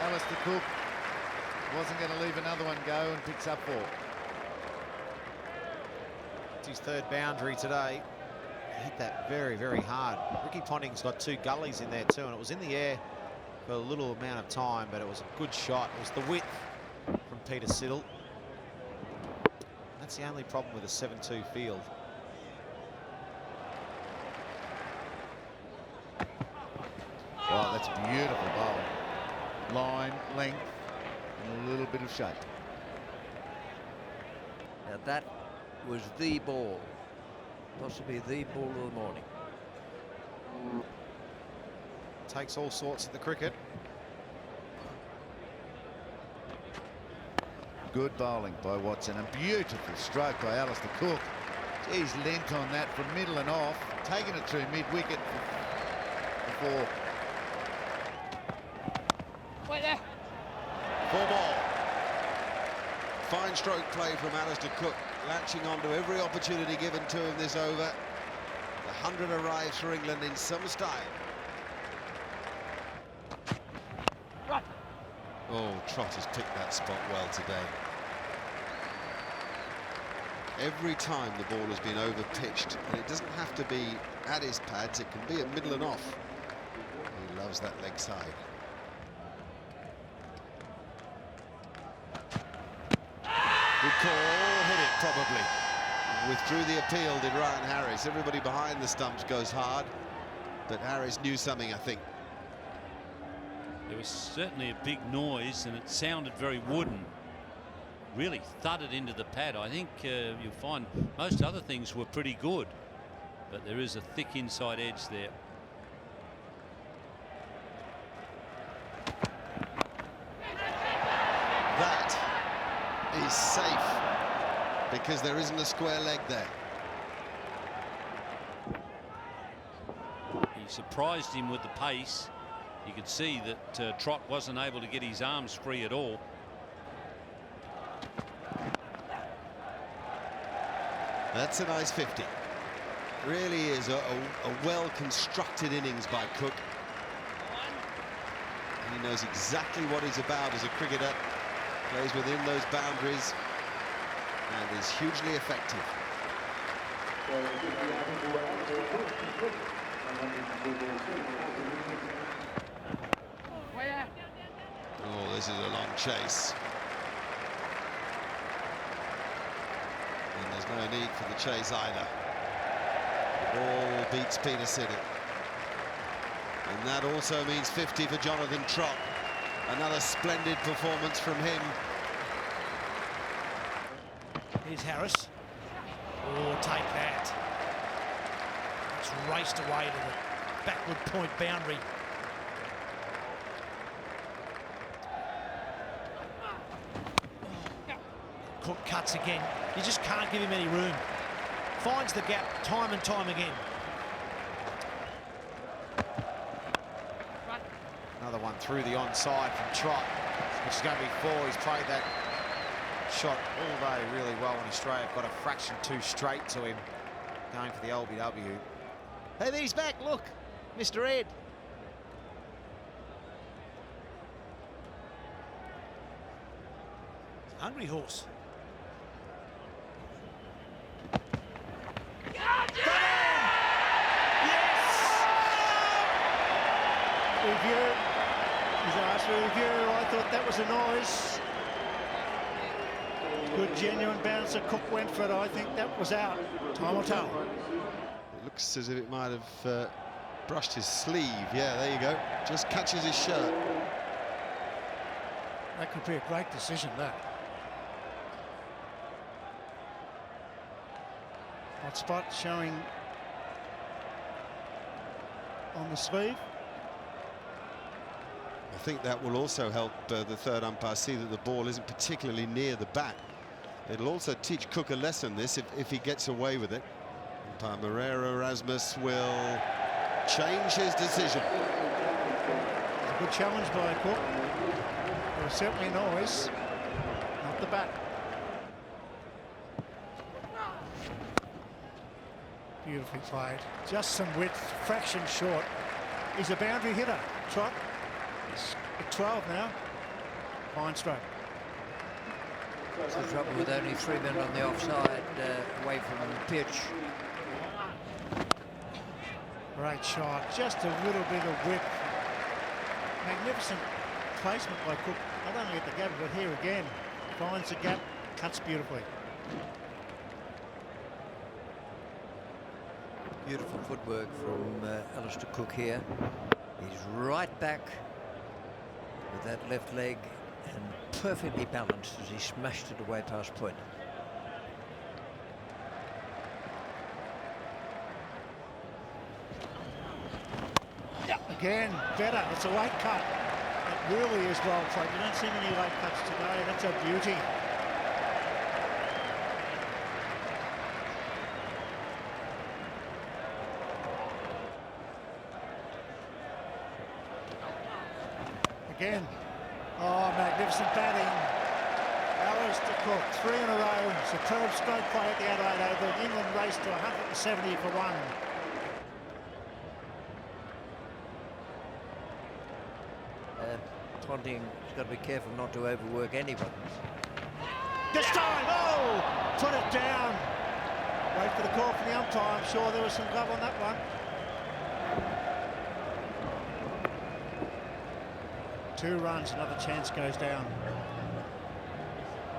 Alistair Cook wasn't going to leave another one go and picks up 4. It's his third boundary today. He hit that very, very hard. Ricky Ponting's got 2 gullies in there too, and it was in the air for a little amount of time, but it was a good shot. It was the width from Peter Siddle. That's the only problem with a 7-2 field. Oh, that's beautiful bowling. Line, length, and a little bit of shape. Now that was the ball, possibly the ball of the morning. Takes all sorts of the cricket. Good bowling by Watson, and beautiful stroke by Alistair Cook. He's lent on that from middle and off, taking it through mid-wicket before. 4 ball. Fine stroke play from Alistair Cook, latching onto every opportunity given to him this over. The 100 arrives for England in some style. Right. Oh, Trott has picked that spot well today. Every time the ball has been over-pitched, and it doesn't have to be at his pads, it can be at middle and off. He loves that leg side. Good call, hit it probably. Withdrew the appeal, did Ryan Harris. Everybody behind the stumps goes hard, but Harris knew something, I think. There was certainly a big noise, and it sounded very wooden. Really thudded into the pad. I think you'll find most other things were pretty good, but there is a thick inside edge there. That is safe because there isn't a square leg there. He surprised him with the pace. You could see that Trott wasn't able to get his arms free at all. That's a nice 50. Really is a well-constructed innings by Cook. And he knows exactly what he's about as a cricketer. Plays within those boundaries and is hugely effective. Oh, this is a long chase. And there's no need for the chase either. The ball beats Peterson. And that also means 50 for Jonathan Trott. Another splendid performance from him. Here's Harris. Oh, take that. It's raced away to the backward point boundary. Cook cuts again. You just can't give him any room. Finds the gap time and time again. Another one through the onside from Trott, which is going to be 4. He's played that shot all day really well, and Australia got a fraction too straight to him, going for the LBW. Hey, he's back, look, Mr. Ed. Hungry horse. Review. He's asked for a review. I thought that was a noise. Good genuine bouncer. Cook went for it. I think that was out. Time will tell. It looks as if it might have brushed his sleeve. Yeah, there you go. Just catches his shirt. That could be a great decision, that. Hot spot showing on the sleeve. I think that will also help the third umpire see that the ball isn't particularly near the bat. It'll also teach Cook a lesson, this, if he gets away with it. Umpire Moreira Erasmus will change his decision. A good challenge by Cook. There was certainly noise, not the bat. Beautifully played. Just some width, fraction short. He's a boundary hitter, Trott. He's at 12 now. Fine stroke. The trouble with only 3 men on the offside, away from the pitch. Great shot, just a little bit of width. Magnificent placement by Cook. Not only at the gap, but here again. Finds the gap, cuts beautifully. Beautiful footwork from Alistair Cook here. He's right back with that left leg and perfectly balanced as he smashed it away past point. Again, better. It's a late cut. It really is well played. You don't see many late cuts today. That's a beauty. Again. Oh, magnificent batting. Alistair Cook, 3 in a row. Superb stroke play at the Adelaide Oval. England raced to 170 for 1. Ponting's got to be careful not to overwork anyone. This time, oh! Put it down. Wait for the call from the umpire. I'm sure there was some glove on that one. 2 runs, another chance goes down.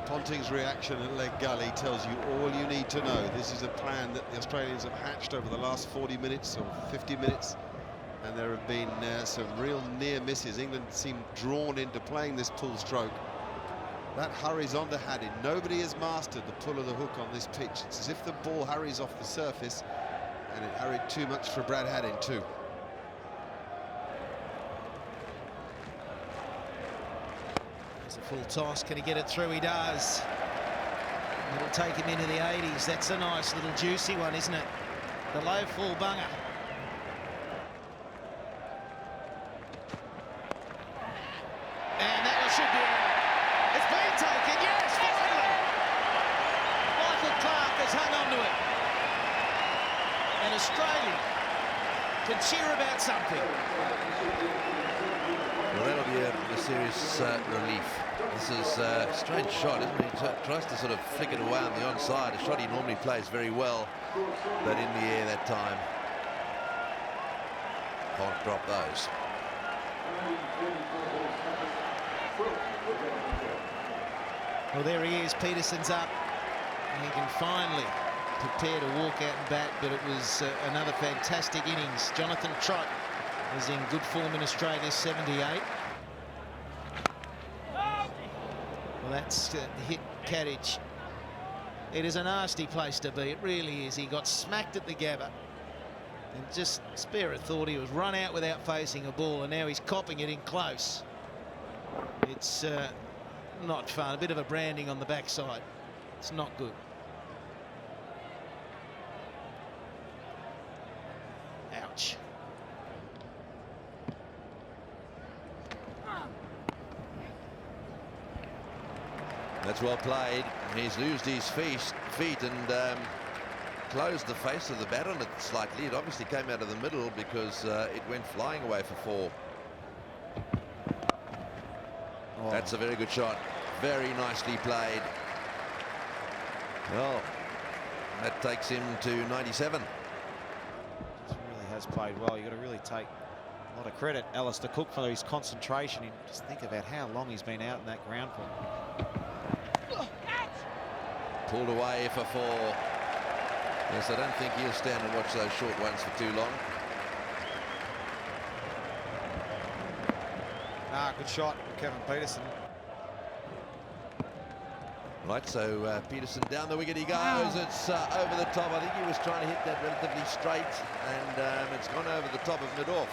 Ponting's reaction at leg gully tells you all you need to know. This is a plan that the Australians have hatched over the last 40 minutes or 50 minutes. And there have been some real near misses. England seem drawn into playing this pull stroke. That hurries on to Haddin. Nobody has mastered the pull of the hook on this pitch. It's as if the ball hurries off the surface, and it hurried too much for Brad Haddin too. It's a full toss. Can he get it through? He does. It'll take him into the 80s. That's a nice little juicy one, isn't it? The low full bunger. And that one should be out. It's been taken. Yes, finally. Michael Clarke has hung on to it. And Australia can cheer about something. Well, that'll be a serious relief. This is a strange shot, isn't it? He tries to sort of flick it away on the onside, a shot he normally plays very well, but in the air that time. Can't drop those. Well, there he is. Peterson's up. And he can finally prepare to walk out and bat, but it was another fantastic innings. Jonathan Trott is in good form in Australia, 78. Well, that's hit Katich. It is a nasty place to be. It really is. He got smacked at the Gabba. And just Spirit thought he was run out without facing a ball, and now he's copping it in close. It's not fun. A bit of a branding on the backside. It's not good. Ouch. That's well played. He's loosed his feet and closed the face of the bat on it slightly. It obviously came out of the middle because it went flying away for 4. Oh. That's a very good shot. Very nicely played. Well, that takes him to 97. He really has played well. You've got to really take a lot of credit, Alistair Cook, for his concentration. And just think about how long he's been out in that ground for. Pulled away for 4. Yes, I don't think he'll stand and watch those short ones for too long. Good shot, Kevin Peterson. Right, so Peterson down the wicket he goes. It's over the top. I think he was trying to hit that relatively straight, and it's gone over the top of mid-off.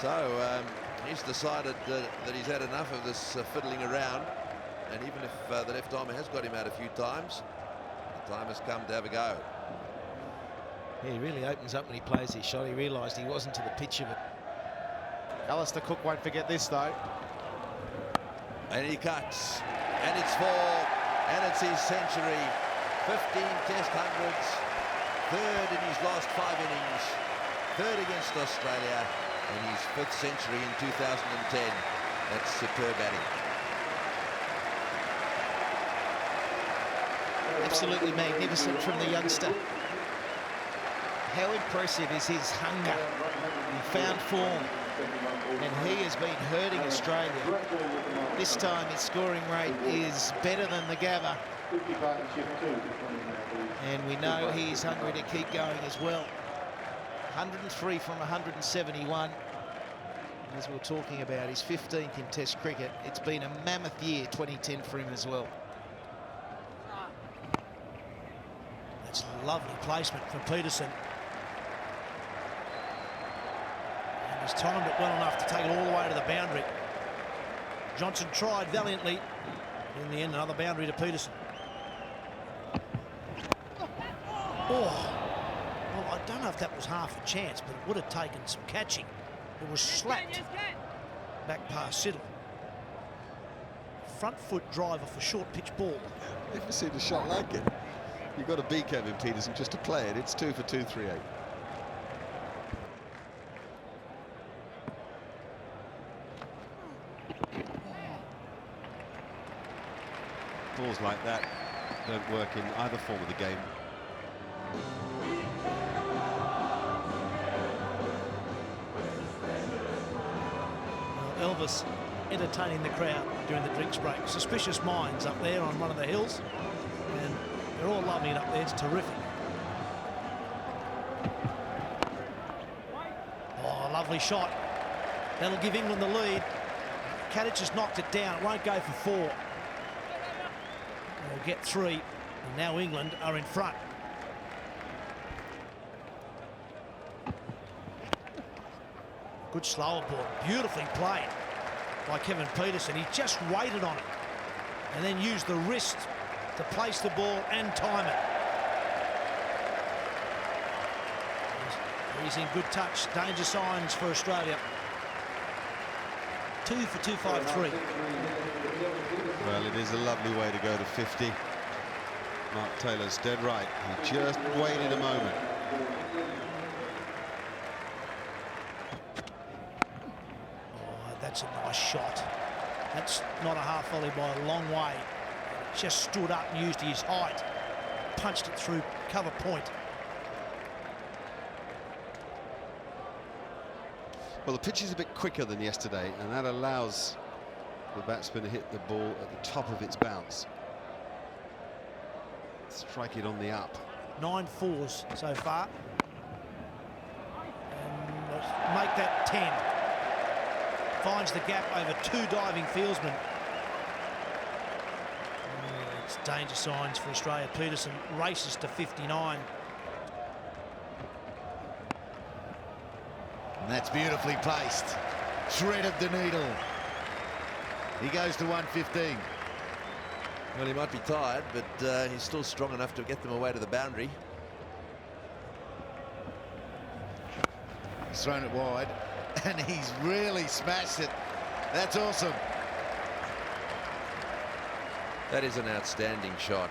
So he's decided that he's had enough of this fiddling around, and even if the left armer has got him out a few times, the time has come to have a go. Yeah, he really opens up when he plays his shot. He realised he wasn't to the pitch of it. Alistair Cook won't forget this, though. And he cuts, and it's 4, and it's his century. 15 Test hundreds, 3rd in his last 5 innings, 3rd against Australia, and his 5th century in 2010. That's superb batting. Absolutely magnificent from the youngster. How impressive is his hunger? He found form, and he has been hurting Australia. This time his scoring rate is better than the Gabba, and we know he is hungry to keep going as well. 103 from 171. As we were talking about, his 15th in Test cricket. It's been a mammoth year, 2010, for him as well. That's a lovely placement for Peterson. And he's timed it well enough to take it all the way to the boundary. Johnson tried valiantly. In the end, another boundary to Peterson. Oh, well, I don't know if that was half a chance, but it would have taken some catching. It was slapped back past Siddle. Front foot driver for short pitch ball. Never seen a shot like it. You've got to beat Kevin Peterson just to play it. It's 2 for 238. Balls like that don't work in either form of the game. Elvis entertaining the crowd during the drinks break. Suspicious Minds up there on one of the hills, and they're all loving it up there. It's terrific. Oh, lovely shot. That'll give England the lead. Katich has knocked it down. It won't go for 4. They'll get 3, and now England are in front. Good slower ball, beautifully played by Kevin Peterson. He just waited on it and then used the wrist to place the ball and time it. He's in good touch. Danger signs for Australia. 2 for 253. Well, it is a lovely way to go to 50. Mark Taylor's dead right. He just waited a moment. That's a nice shot. That's not a half volley by a long way. Just stood up and used his height. Punched it through cover point. Well, the pitch is a bit quicker than yesterday, and that allows the batsman to hit the ball at the top of its bounce. Strike it on the up. 9 fours so far. And make that 10. Finds the gap over 2 diving fieldsmen. It's danger signs for Australia. Peterson races to 59. And that's beautifully placed. Threaded the needle. He goes to 115. Well, he might be tired, but he's still strong enough to get them away to the boundary. He's thrown it wide, and he's really smashed it. That's awesome. That is an outstanding shot.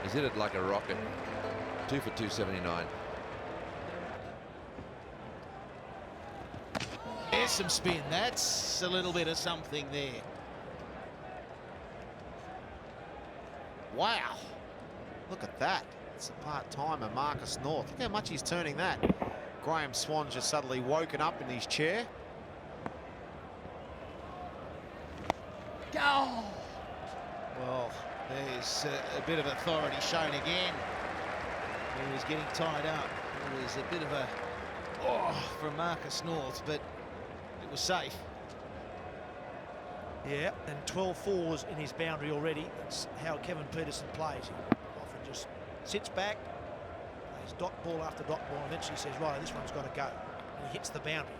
He's hit it like a rocket. 2 for 279. There's some spin. That's a little bit of something there. Wow. Look at that. It's a part-timer, Marcus North. Look how much he's turning that. Graham Swann just suddenly woken up in his chair. Go! Well, there's a bit of authority shown again. He was getting tied up. It was a bit of a from Marcus North, but it was safe. Yeah, and 12 fours in his boundary already. That's how Kevin Peterson plays. He often just sits back, plays dot ball after dot ball, and eventually says, right, this one's got to go. And he hits the boundary.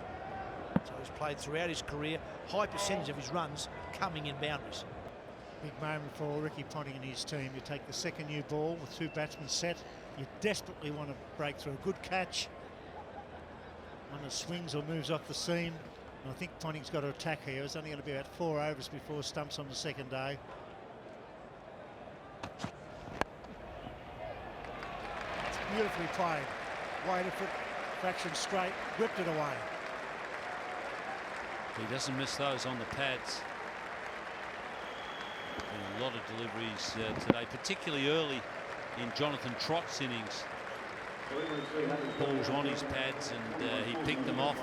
So he's played throughout his career. High percentage of his runs coming in boundaries. Big moment for Ricky Ponting and his team. You take the second new ball with 2 batsmen set. You desperately want to break through a good catch. One that swings or moves off the seam. And I think Ponting's got to attack here. It's only going to be about 4 overs before stumps on the second day. It's beautifully played. Waited for fraction straight, whipped it away. He doesn't miss those on the pads. And a lot of deliveries today, particularly early in Jonathan Trott's innings. Balls on his pads, and he picked them off.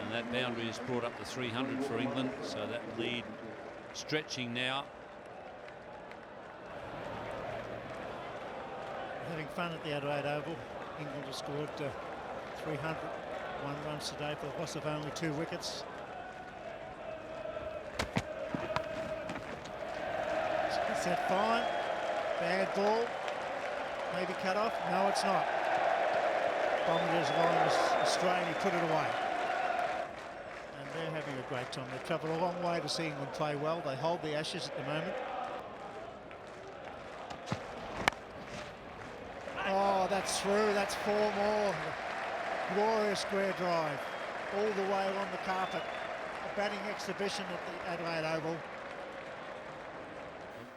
And that boundary has brought up the 300 for England, so that lead stretching now. Having fun at the Adelaide Oval. England have scored 301 runs today for the loss of only 2 wickets. Is that fine? Bad ball. Maybe cut off? No, it's not. Bombardiers line was astray and he put it away. And they're having a great time. They've travelled a long way to see England play well. They hold the Ashes at the moment. Oh, that's through. That's 4 more. Glorious square drive. All the way along the carpet. A batting exhibition at the Adelaide Oval.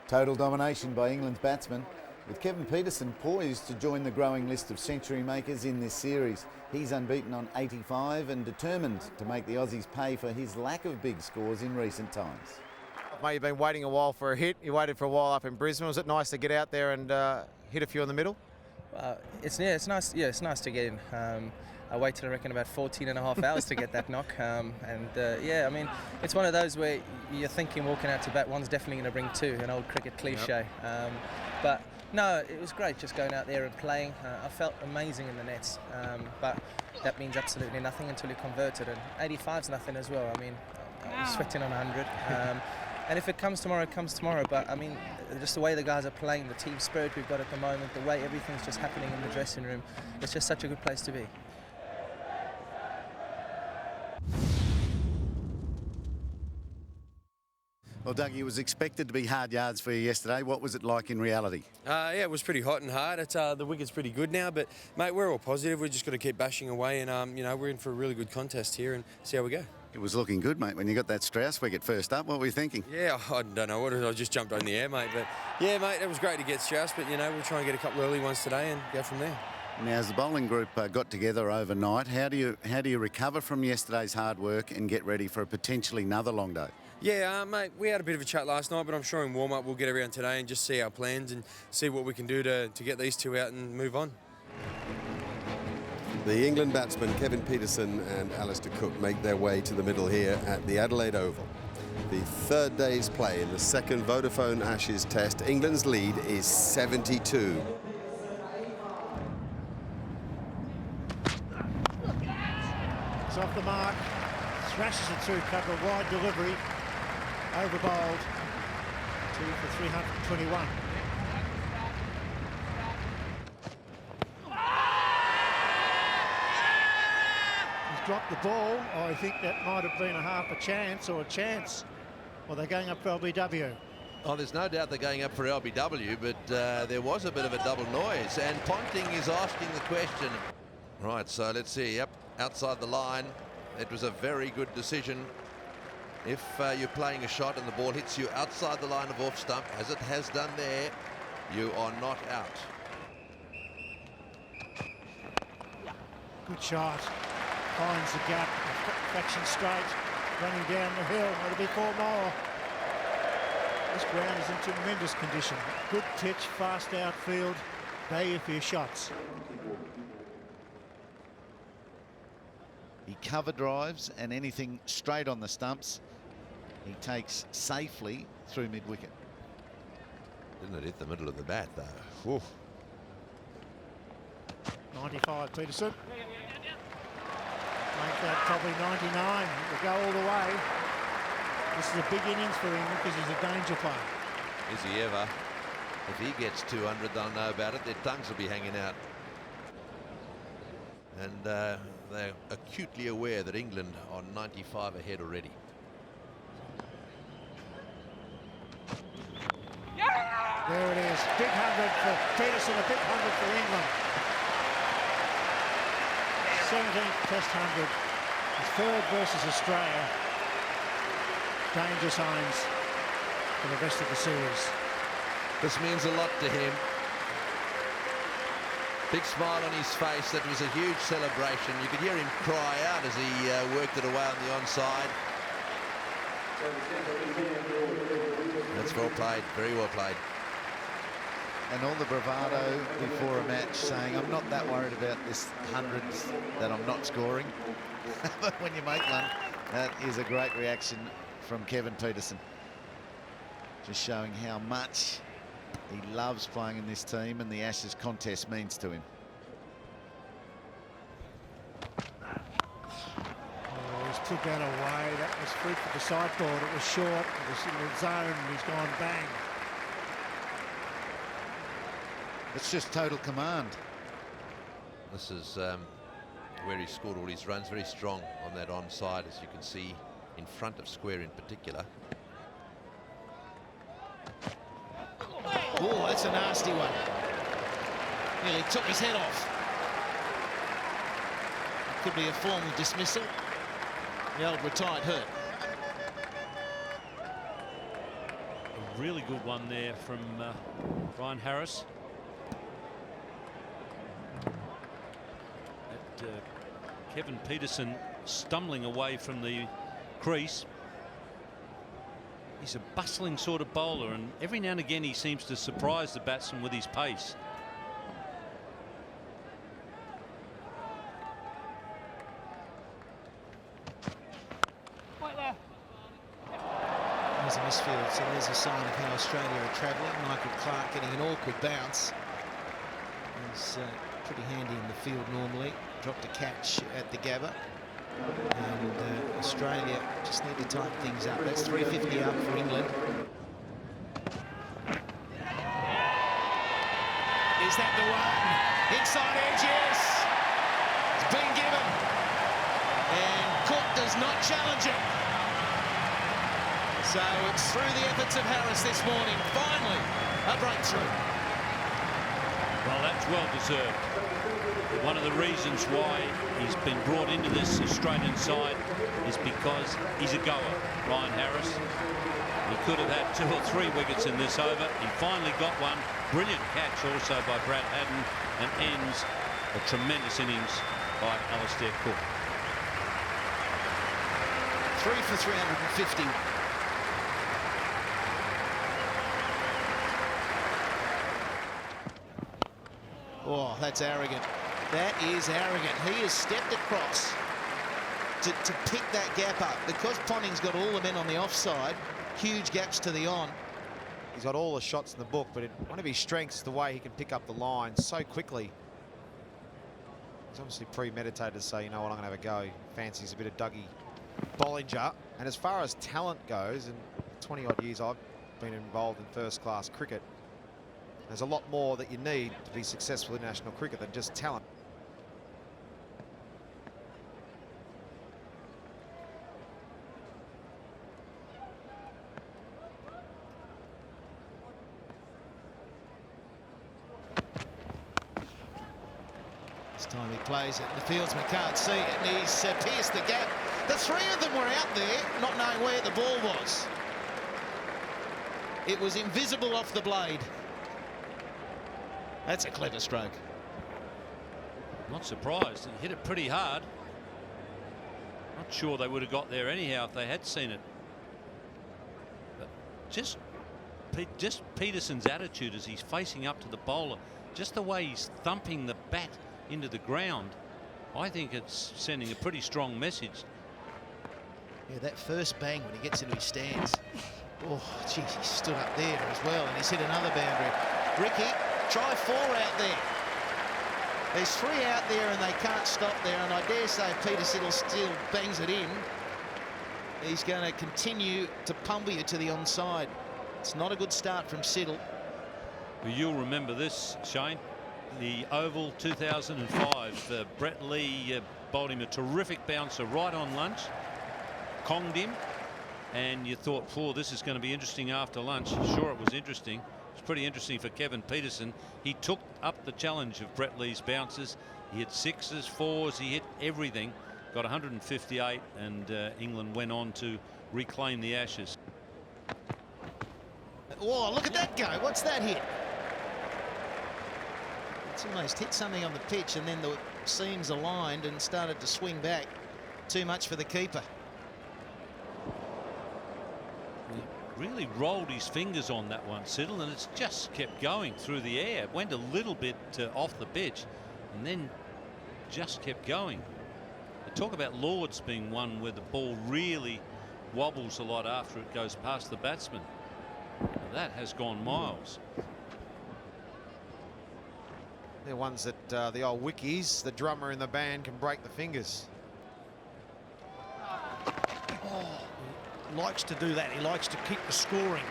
Total domination by England's batsmen, with Kevin Pietersen poised to join the growing list of century makers in this series. He's unbeaten on 85 and determined to make the Aussies pay for his lack of big scores in recent times. Mate, you've been waiting a while for a hit. You waited for a while up in Brisbane. Was it nice to get out there and hit a few in the middle? It's nice. Yeah, it's nice to get in. I waited, I reckon, about 14 and a half hours to get that knock. Yeah, I mean, it's one of those where you're thinking walking out to bat, one's definitely going to bring 2, an old cricket cliche. Yep. But no, it was great just going out there and playing. I felt amazing in the nets, but that means absolutely nothing until you convert it. And 85's nothing as well. I mean, I'm sweating on 100. And if it comes tomorrow, it comes tomorrow. But I mean, just the way the guys are playing, the team spirit we've got at the moment, the way everything's just happening in the dressing room, it's just such a good place to be. Well, Dougie, it was expected to be hard yards for you yesterday. What was it like in reality? Yeah, it was pretty hot and hard. It's, the wicket's pretty good now, but, mate, we're all positive. We've just got to keep bashing away and, you know, we're in for a really good contest here and see how we go. It was looking good, mate, when you got that Strauss wicket first up. What were you thinking? Yeah, I don't know. I just jumped on the air, mate. But, yeah, mate, it was great to get Strauss, but, you know, we'll try and get a couple early ones today and go from there. Now, as the bowling group got together overnight, how do you recover from yesterday's hard work and get ready for a potentially another long day? Yeah, mate, we had a bit of a chat last night, but I'm sure in warm-up we'll get around today and just see our plans and see what we can do to get these 2 out and move on. The England batsmen Kevin Pietersen and Alistair Cook make their way to the middle here at the Adelaide Oval. The 3rd day's play in the 2nd Vodafone Ashes Test. England's lead is 72. It's off the mark. Thrashes it through cover, wide delivery. Over bowled. 2 for 321. He's dropped the ball. I think that might have been a half a chance or a chance. Well, they're going up for LBW. Oh, there's no doubt they're going up for LBW, but there was a bit of a double noise, and Ponting is asking the question. Right, so let's see. Yep, outside the line. It was a very good decision. If you're playing a shot and the ball hits you outside the line of off stump, as it has done there, you are not out. Good shot. Finds the gap. Fraction straight. Running down the hill. It'll be 4 more. This ground is in tremendous condition. Good pitch, fast outfield. Value for your shots. He cover drives and anything straight on the stumps he takes safely through mid-wicket. Didn't it hit the middle of the bat though? Oof. 95 Pietersen. Make that probably 99. He'll go all the way. This is a big innings for him because he's a danger player. Is he ever? If he gets 200, they'll know about it. Their tongues will be hanging out. And they're acutely aware that England are 95 ahead already. There it is. Big 100 for Pietersen, a big 100 for England. 17th Test 100. His 3rd versus Australia. Danger signs for the rest of the series. This means a lot to him. Big smile on his face. That was a huge celebration. You could hear him cry out as he worked it away on the onside. That's well played, very well played. And all the bravado before a match saying, I'm not that worried about this hundreds that I'm not scoring. But when you make one, that is a great reaction from Kevin Pietersen. Just showing how much he loves playing in this team and the Ashes contest means to him. took that away. That was fruit for the sideboard. It was short. It was in the zone. And he's gone bang. It's just total command. This is where he scored all his runs. Very strong on that onside, as you can see, in front of square in particular. Oh, that's a nasty one. Nearly took his head off. It could be a formal dismissal. The old retired hurt. A really good one there from Ryan Harris. Kevin Peterson stumbling away from the crease. He's a bustling sort of bowler, and every now and again he seems to surprise the batsman with his pace. There's a misfield, so there's a sign of how Australia are travelling. Michael Clarke getting an awkward bounce. He's pretty handy in the field normally. Dropped a catch at the Gabba. And Australia just need to tighten things up. That's 350 up for England. Is that the one? Inside edge, yes. It's been given. And Cook does not challenge it. So it's through the efforts of Harris this morning. Finally, a breakthrough. Well, that's well deserved. One of the reasons why he's been brought into this Australian side is because he's a goer, Ryan Harris. He could have had 2 or 3 wickets in this over. He finally got one. Brilliant catch also by Brad Haddin, and ends a tremendous innings by Alastair Cook. 3 for 350. Oh, that's arrogant. That is arrogant. He has stepped across to pick that gap up. Because Ponting's got all the men on the offside, huge gaps to the on. He's got all the shots in the book, but one of his strengths is the way he can pick up the line so quickly. He's obviously premeditated to say, you know what, I'm going to have a go. He fancies a bit of Dougie Bollinger. And as far as talent goes, in the 20-odd years I've been involved in first-class cricket, there's a lot more that you need to be successful in national cricket than just talent. This time he plays it. The fieldsman can't see it, and he's pierced the gap. The 3 of them were out there, not knowing where the ball was. It was invisible off the blade. That's a clever stroke. Not surprised. He hit it pretty hard. Not sure they would have got there anyhow if they had seen it. But just Peterson's attitude as he's facing up to the bowler, just the way he's thumping the bat into the ground, I think it's sending a pretty strong message. Yeah, that first bang when he gets into his stance. Oh, geez, he stood up there as well, and he's hit another boundary. Ricky, try 4 out there. There's 3 out there and they can't stop there, and I dare say Peter Siddle still bangs it in. He's going to continue to pummel you to the onside. It's not a good start from Siddle. Well, you'll remember this, Shane. The Oval 2005, Brett Lee bowled him a terrific bouncer right on lunch, conged him, and you thought, "Oh, this is going to be interesting after lunch." Sure, it was interesting. It's pretty interesting for Kevin Peterson. He took up the challenge of Brett Lee's bounces. He hit 6s, 4s, he hit everything. Got 158, and England went on to reclaim the Ashes. Oh, look at that go. What's that hit? It's almost hit something on the pitch, and then the seams aligned and started to swing back. Too much for the keeper. Really rolled his fingers on that one, Siddle, and it's just kept going through the air. It went a little bit off the pitch and then just kept going. They talk about Lords being one where the ball really wobbles a lot after it goes past the batsman. Now, that has gone miles. They're ones that the old wickies, the drummer in the band, can break the fingers. likes to do that. He likes to keep the scoring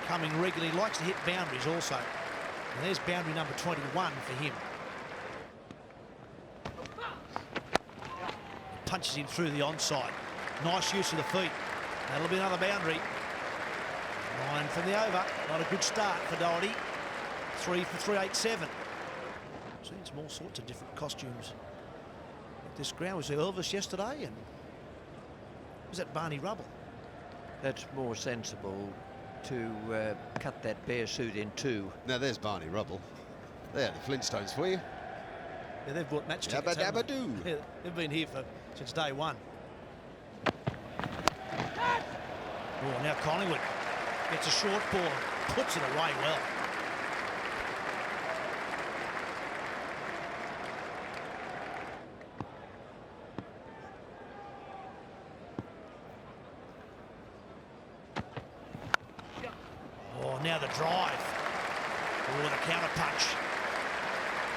coming regularly. He likes to hit boundaries also. And there's boundary number 21 for him. Punches him through the onside. Nice use of the feet. That'll be another boundary. 9 from the over. Not a good start for Doherty. 3 for 387. Seen some all sorts of different costumes at this ground. Was there Elvis yesterday? And was that Barney Rubble? That's more sensible to cut that bare suit in two. Now there's Barney Rubble. There, the Flintstones for you. Yeah, they've bought match tickets. Dabba dabba doo. Yeah, they've been here since day one. Oh, now Collingwood gets a short ball, puts it away well. Oh, now the drive. Oh, the counter punch.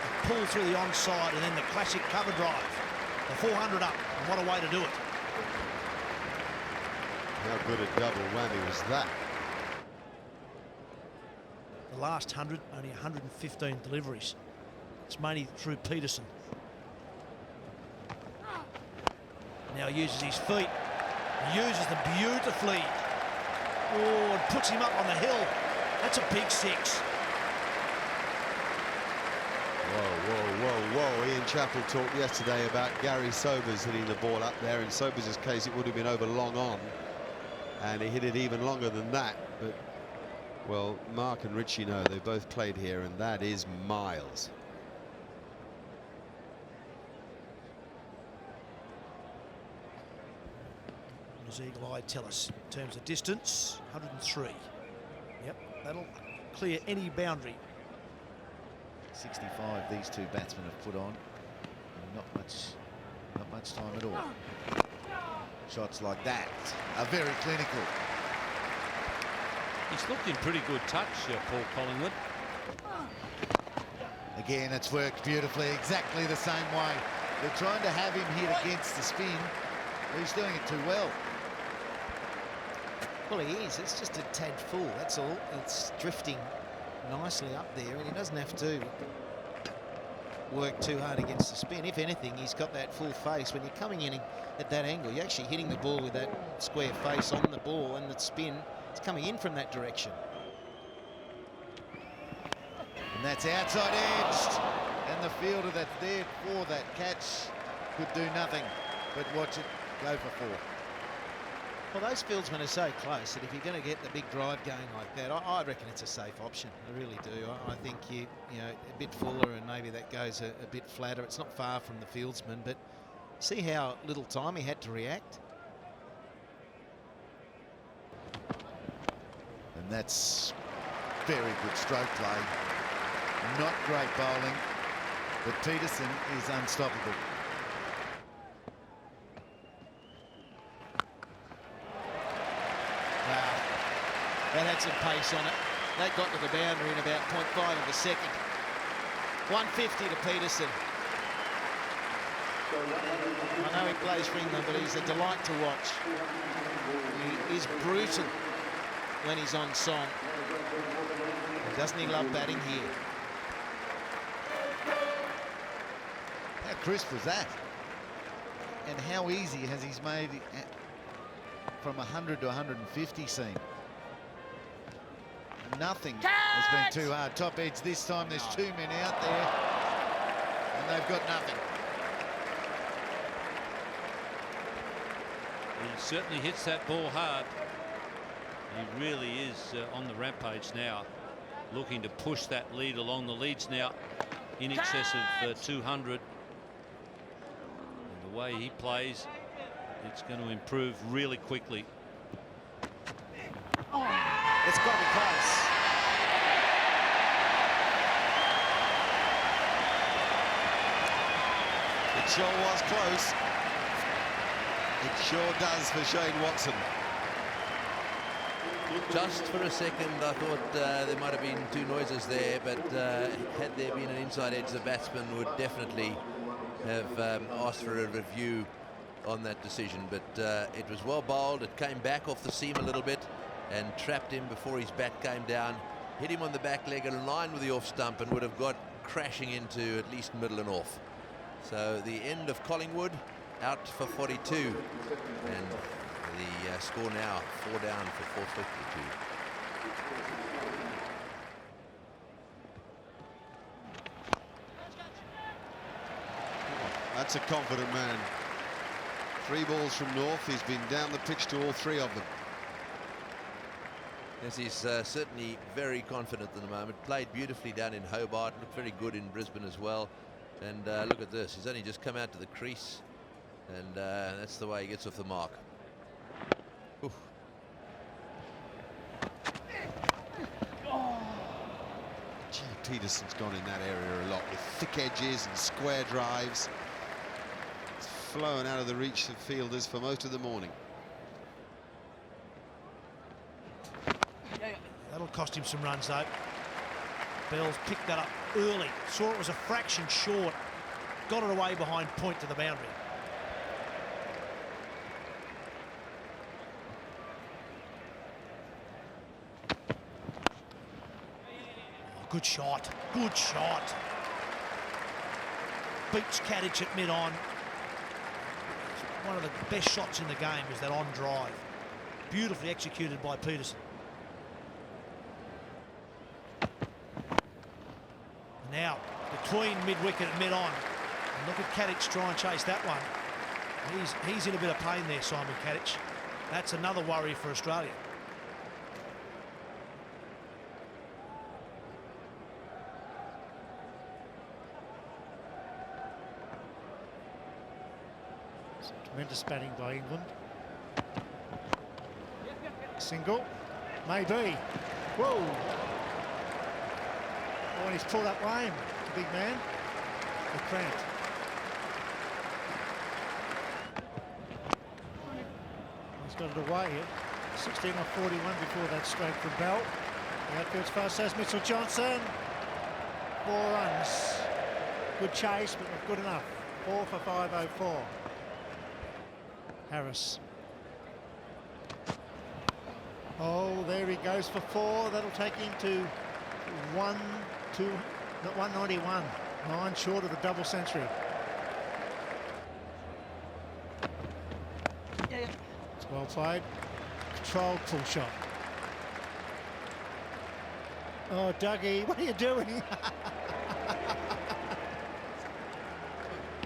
The pull through the onside and then the classic cover drive. The 400 up, and what a way to do it. How good a double whammy was that? The last 100, only 115 deliveries. It's mainly through Peterson. Now he uses his feet. He uses them beautifully. Oh, and puts him up on the hill. That's a big six. Whoa, whoa, whoa, whoa. Ian Chappell talked yesterday about Gary Sobers hitting the ball up there. In Sobers' case, it would have been over long on. And he hit it even longer than that. But, well, Mark and Richie know they both played here, and that is miles. What does Eagle Eye tell us in terms of distance? 103. Yep, that'll clear any boundary. 65 these two batsmen have put on. And not much time at all. Shots like that are very clinical. He's looked in pretty good touch, Paul Collingwood. Again, it's worked beautifully, exactly the same way. They're trying to have him hit against the spin. He's doing it too well. Well, he is. It's just a tad full, that's all. It's drifting nicely up there, and he doesn't have to work too hard against the spin. If anything, he's got that full face. When you're coming in at that angle, you're actually hitting the ball with that square face on the ball, and the spin is coming in from that direction. And that's outside edged. And the fielder that's there for that catch could do nothing but watch it go for four. Well, those fieldsmen are so close that if you're going to get the big drive going like that, I reckon it's a safe option. I really do. I think you know, a bit fuller and maybe that goes a bit flatter. It's not far from the fieldsman, but see how little time he had to react. And that's very good stroke play. Not great bowling, but Peterson is unstoppable. Wow, that had some pace on it. That got to the boundary in about 0.5 of a second. 150 to Peterson. I know he plays for England, but he's a delight to watch. He is brutal when he's on song. And doesn't he love batting here? How crisp was that? And how easy has he made it from 100 to 150 seem? Nothing has been too hard. Top edge this time. There's two men out there, and they've got nothing. He certainly hits that ball hard. He really is on the rampage now, looking to push that lead along. The lead's now in excess of 200. And the way he plays, it's going to improve really quickly. It's got to be close. It sure was close. It sure does for Shane Watson. Just for a second, I thought there might have been two noises there, but had there been an inside edge, the batsman would definitely have asked for a review on that decision, but it was well bowled. It came back off the seam a little bit and trapped him before his bat came down, hit him on the back leg in line with the off stump, and would have got crashing into at least middle and off. So the end of Collingwood, out for 42, and the score now 4 down for 452. That's a confident man. 3 balls from North. He's been down the pitch to all 3 of them. Yes, he's certainly very confident at the moment. Played beautifully down in Hobart. Looked very good in Brisbane as well. And look at this. He's only just come out to the crease. And that's the way he gets off the mark. Oof. Gee, Peterson's gone in that area a lot with thick edges and square drives. It's flown out of the reach of fielders for most of the morning. That'll cost him some runs, though. Bell's picked that up early. Saw it was a fraction short. Got it away behind point to the boundary. Oh, good shot. Good shot. Beats Katich at mid-on. One of the best shots in the game is that on drive. Beautifully executed by Peterson. Now, between mid-wicket and mid-on. And look at Katich try and chase that one. He's in a bit of pain there, Simon Katich. That's another worry for Australia. Some tremendous batting by England. Single. Maybe. Whoa. Oh, and he's pulled up lame, the big man. The cramp. He's got it away here. 16 off 41 before that strike from Bell. The outfield's fast as Mitchell Johnson. 4 runs. Good chase, but not good enough. 4 for 504. Harris. Oh, there he goes for 4. That'll take him to 191. 9 short of the double century. It's well played. Controlled pull shot. Oh, Dougie, what are you doing?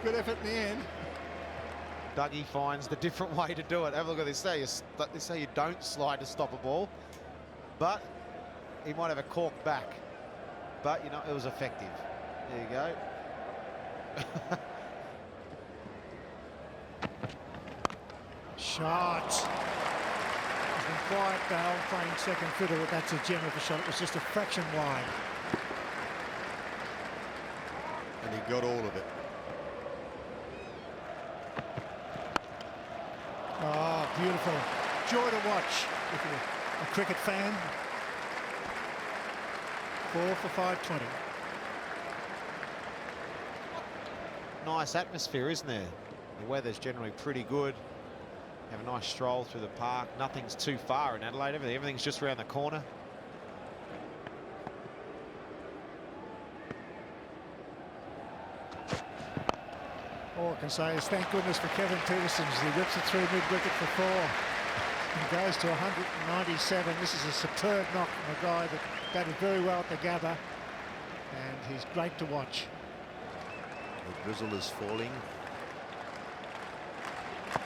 Good effort in the end. Dougie finds the different way to do it. Have a look at this. They say you don't slide to stop a ball, but he might have a cork back. But, you know, it was effective. There you go. Shot. He's been quiet, Bell, playing second fiddle, but that's a gem of a shot. It was just a fraction wide. And he got all of it. Oh, beautiful. Joy to watch if you're a cricket fan. 4 for 520. Nice atmosphere, isn't there? The weather's generally pretty good. Have a nice stroll through the park. Nothing's too far in Adelaide. Everything's just around the corner. All I can say is thank goodness for Kevin Peterson as he rips it through mid-wicket for 4 and goes to 197. This is a superb knock from a guy that batted very well at the Gabba, and he's great to watch. The drizzle is falling.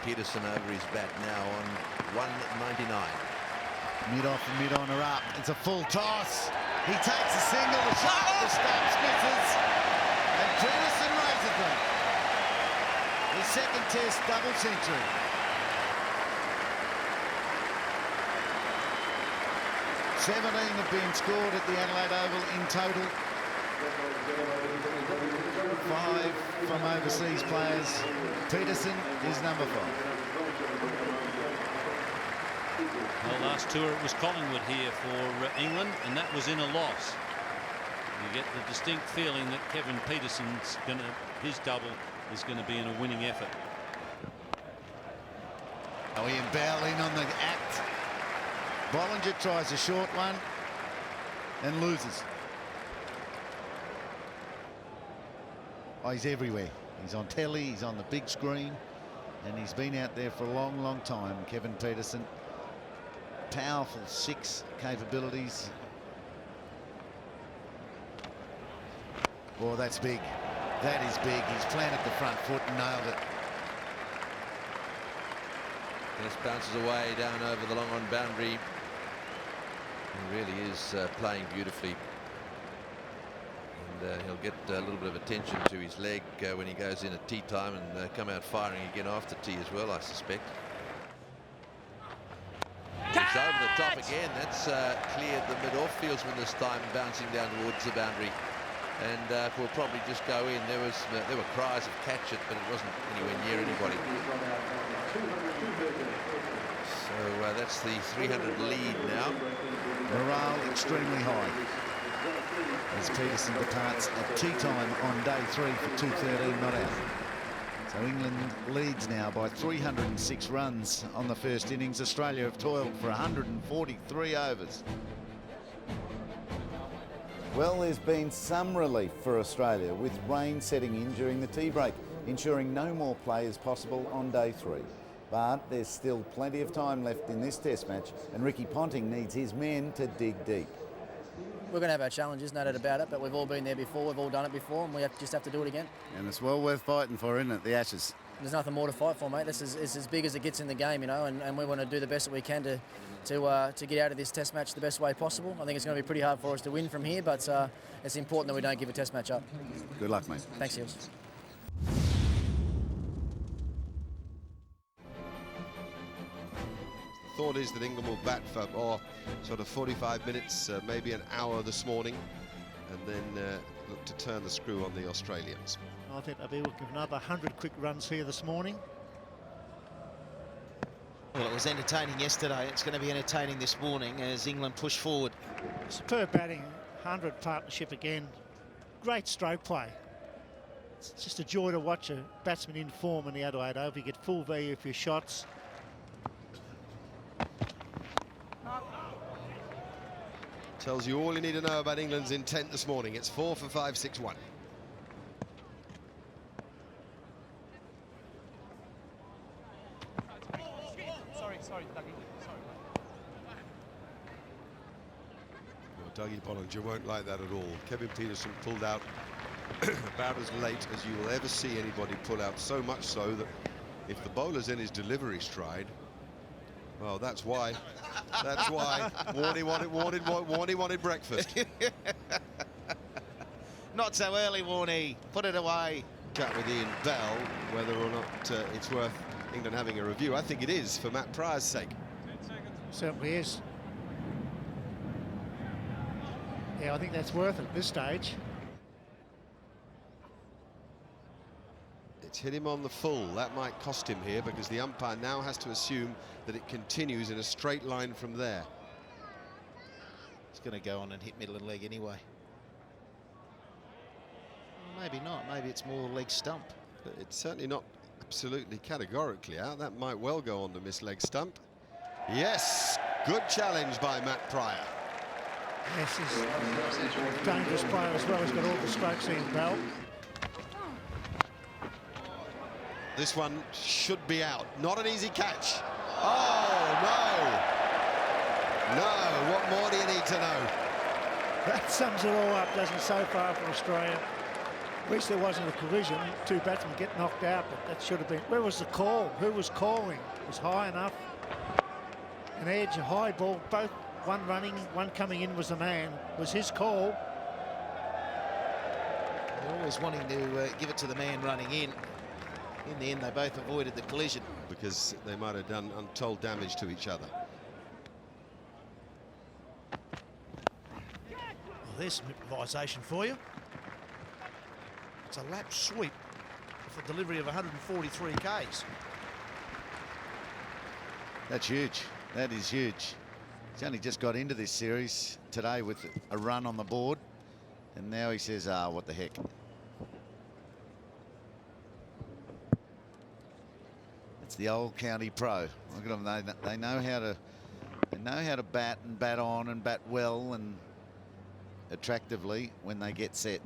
Peterson over his bat now on 199. Mid-off and mid-on are up. It's a full toss. He takes a single. The shot, the stumps misses, and Peterson raises them. His second test double century. Seventeen have been scored at the Adelaide Oval in total. 5 from overseas players. Peterson is number 5. Well, last tour it was Collingwood here for England, and that was in a loss. You get the distinct feeling that Kevin Peterson's his double is going to be in a winning effort. Oh, Ian Bell in on the act. Bollinger tries a short one and loses. Oh, he's everywhere. He's on telly, he's on the big screen, and he's been out there for a long, long time. Kevin Peterson, powerful 6 capabilities. Oh, that's big. That is big. He's planted the front foot and nailed it. This bounces away down over the long on boundary. He really is playing beautifully. And he'll get a little bit of attention to his leg when he goes in at tea time and come out firing again after tea as well, I suspect. He's over the top again. That's cleared the mid-off fieldsman this time, bouncing down towards the boundary. And will probably just go in. There were cries of catch it, but it wasn't anywhere near anybody. So that's the 300 lead now. Morale extremely high as Peterson departs at tea time on day 3 for 213 not out. So England leads now by 306 runs on the first innings. Australia have toiled for 143 overs. Well, there's been some relief for Australia with rain setting in during the tea break, ensuring no more play is possible on day 3. But there's still plenty of time left in this test match, and Ricky Ponting needs his men to dig deep. We're going to have our challenges, no doubt about it, but we've all been there before, we've all done it before, and we just have to do it again. And it's well worth fighting for, isn't it, the Ashes? There's nothing more to fight for, mate. This is as big as it gets in the game, you know, and we want to do the best that we can to get out of this test match the best way possible. I think it's going to be pretty hard for us to win from here, but it's important that we don't give a test match up. Good luck, mate. Thanks, Hills. Thought is that England will bat for sort of 45 minutes, maybe an hour this morning, and then look to turn the screw on the Australians. I think they'll be looking for another 100 quick runs here this morning. Well, it was entertaining yesterday. It's going to be entertaining this morning as England push forward. Superb batting, 100 partnership again. Great stroke play. It's just a joy to watch a batsman in form in the Adelaide Oval. You get full value for your shots. Tells you all you need to know about England's intent this morning. It's 4 for 5, 6-1. Sorry, Dougie. Well, Dougie Bollinger won't like that at all. Kevin Peterson pulled out about as late as you will ever see anybody pull out, so much so that if the bowler's in his delivery stride, well, that's why. That's why Warney wanted breakfast. Not so early, Warney. Put it away. Chat with Ian Bell whether or not it's worth England having a review. I think it is for Matt Pryor's sake. Certainly is. Yeah, I think that's worth it at this stage. It's hit him on the full. That might cost him here because the umpire now has to assume that it continues in a straight line from there. It's going to go on and hit middle and leg anyway. Well, maybe not. Maybe it's more leg stump. But it's certainly not absolutely categorically out. That might well go on the miss leg stump. Yes, good challenge by Matt Pryor. Yes, he's a dangerous player as well. He's got all the strokes in belt. This one should be out. Not an easy catch. Oh, no. No, what more do you need to know? That sums it all up, doesn't it, so far for Australia. At least there wasn't a collision. 2 batsmen get knocked out, but that should have been... Where was the call? Who was calling? It was high enough. An edge, a high ball, both one running, one coming in was the man. It was his call. They're always wanting to give it to the man running in. In the end, they both avoided the collision. Because they might have done untold damage to each other. Well, there's some improvisation for you. It's a lap sweep for delivery of 143 Ks. That's huge. That is huge. He's only just got into this series today with a run on the board. And now he says, what the heck. That's the old county pro. Look at them. They know how to bat and bat on and bat well and attractively when they get set.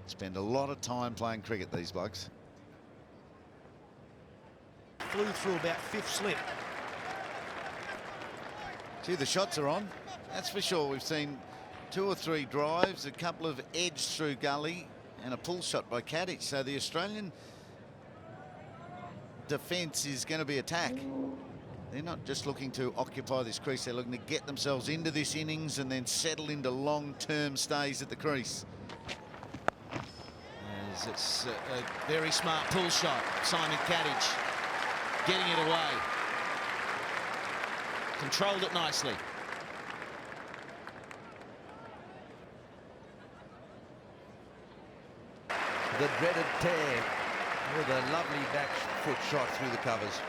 Spend a lot of time playing cricket, these blokes. Flew through about fifth slip. Gee, the shots are on. That's for sure. We've seen 2 or 3 drives, a couple of edged through gully, and a pull shot by Katich. So the Australian defence is going to be attack. They're not just looking to occupy this crease, they're looking to get themselves into this innings and then settle into long-term stays at the crease. As it's a very smart pull shot. Simon Katich getting it away. Controlled it nicely. The dreaded tear with a lovely back foot shot through the covers.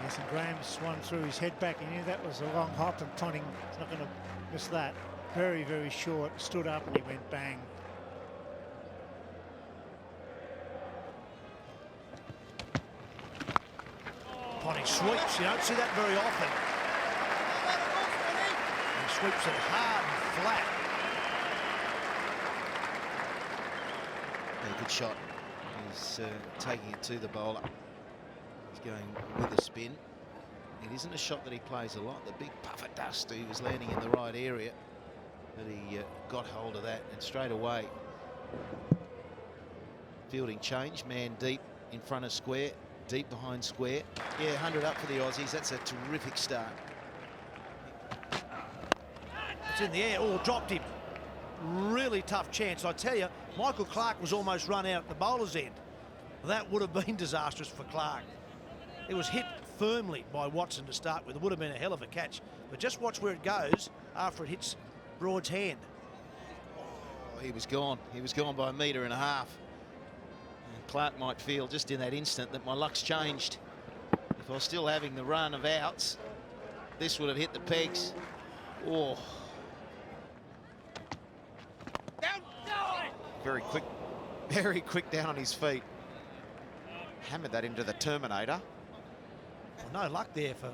Yes, and Graham Swann threw his head back. He knew that was a long hop, and Ponting is not going to miss that. Very, very short. Stood up and he went bang. Ponting sweeps. You don't see that very often. He sweeps it hard and flat. Yeah, good shot. He's taking it to the bowler. He's going with a spin. It isn't a shot that he plays a lot. The big puff of dust, he was landing in the right area, but he got hold of that, and straight away fielding change. Man deep in front of square, deep behind square. Yeah, 100 up for the Aussies. That's a terrific start. It's in the air. Oh, dropped him. Really tough chance. I tell you, Michael Clarke was almost run out at the bowler's end. That would have been disastrous for Clarke. It was hit firmly by Watson to start with. It would have been a hell of a catch. But just watch where it goes after it hits Broad's hand. Oh, he was gone. He was gone by 1.5 metres. And Clarke might feel just in that instant that my luck's changed. If I was still having the run of outs, this would have hit the pegs. Oh. Very quick down on his feet. Hammered that into the Terminator. Well, no luck there for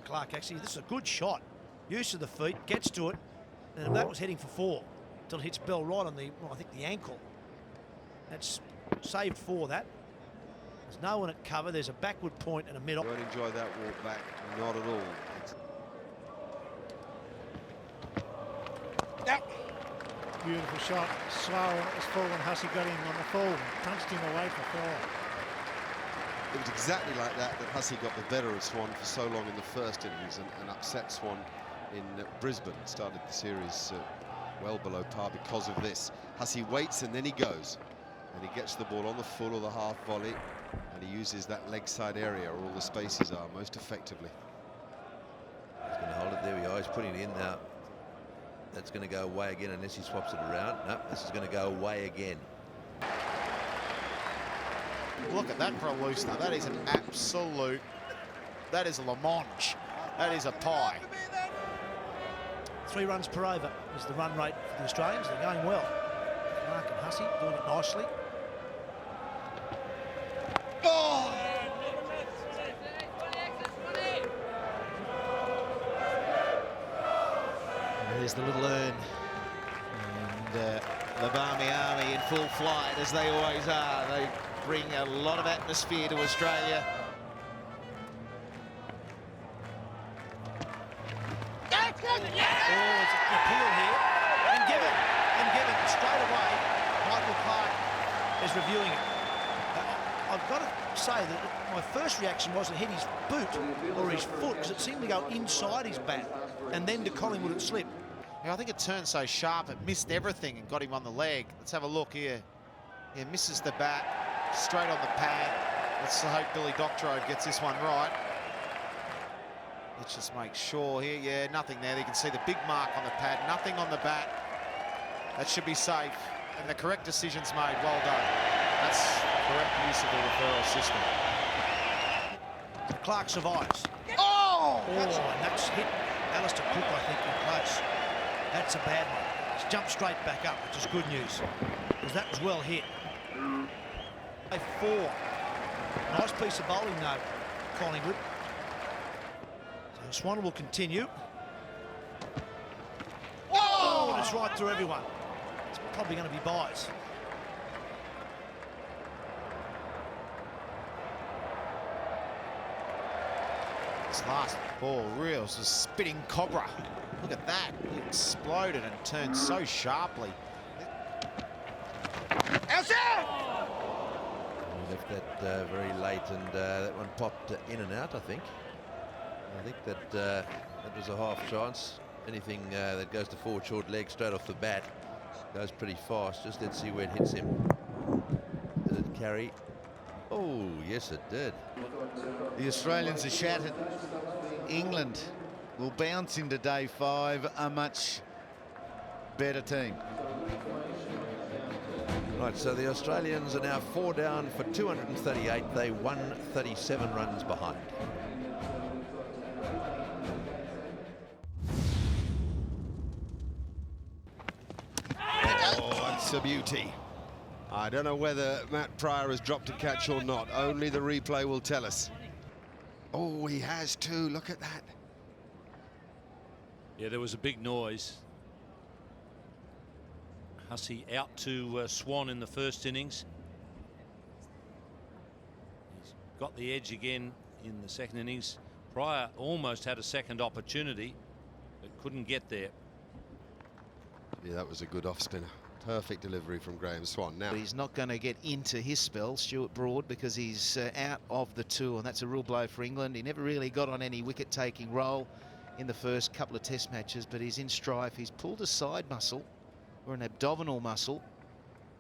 Clarke, actually. This is a good shot. Use of the feet, gets to it, and that was heading for 4 until it hits Bell right on the, well, I think the ankle. That's saved 4, that. There's no one at cover. There's a backward point and a middle. Don't enjoy that walk back, not at all. Beautiful shot. Slow, and it was full, and Hussey got him on the full. Punched him away for 4. It was exactly like that Hussey got the better of Swann for so long in the first innings and upset Swann in Brisbane. Started the series well below par because of this. Hussey waits and then he goes. And he gets the ball on the full or the half volley. And he uses that leg side area where all the spaces are most effectively. He's going to hold it. There we are. He's putting it in now. That's going to go away again unless he swaps it around. No, this is going to go away again. Look at that for a loosener. That is an absolute, that is a Lamonge. That is a pie. 3 runs per over is the run rate for the Australians. They're going well. Clarke and Hussey doing it nicely. Oh! There's the little urn. And the Barmy Army in full flight, as they always are. They bring a lot of atmosphere to Australia. Oh, it's an appeal here. And given straight away. Michael Clarke is reviewing it. I've got to say that my first reaction was it hit his boot or his foot, because it seemed to go inside his bat and then to Collingwood it slipped. Yeah, I think it turned so sharp it missed everything and got him on the leg. Let's have a look here. Yeah, misses the bat straight on the pad. Let's hope Billy Doctorow gets this one right. Let's just make sure here. Yeah, nothing there. You can see the big mark on the pad, nothing on the bat. That should be safe. And the correct decision's made. Well done. That's correct use of the referral system. Clarke survives. Oh! And that's hit Alistair Cook, I think, in place. That's a bad one. He's jumped straight back up, which is good news, because that was well hit. 4. Nice piece of bowling, though, Collingwood. So Swann will continue. Oh, and it's right through everyone. It's probably going to be byes. This last ball, real spitting cobra. Look at that. It exploded and turned so sharply. He left that very late, and that one popped in and out, I think. I think that that was a half chance. Anything that goes to forward short leg straight off the bat goes pretty fast. Just let's see where it hits him. Did it carry? Oh, yes, it did. The Australians are shattered. England will bounce into day 5, a much better team. Right, so the Australians are now 4 down for 238. They won 37 runs behind. Oh, that's a beauty. I don't know whether Matt Pryor has dropped a catch or not. Only the replay will tell us. Oh, he has too. Look at that. Yeah, there was a big noise. Hussey out to Swann in the first innings. He's got the edge again in the second innings. Pryor almost had a second opportunity, but couldn't get there. Yeah, that was a good off spinner. Perfect delivery from Graham Swann. Now he's not going to get into his spell, Stuart Broad, because he's out of the tour, and that's a real blow for England. He never really got on any wicket-taking role in the first couple of test matches, but he's in strife. He's pulled a side muscle or an abdominal muscle,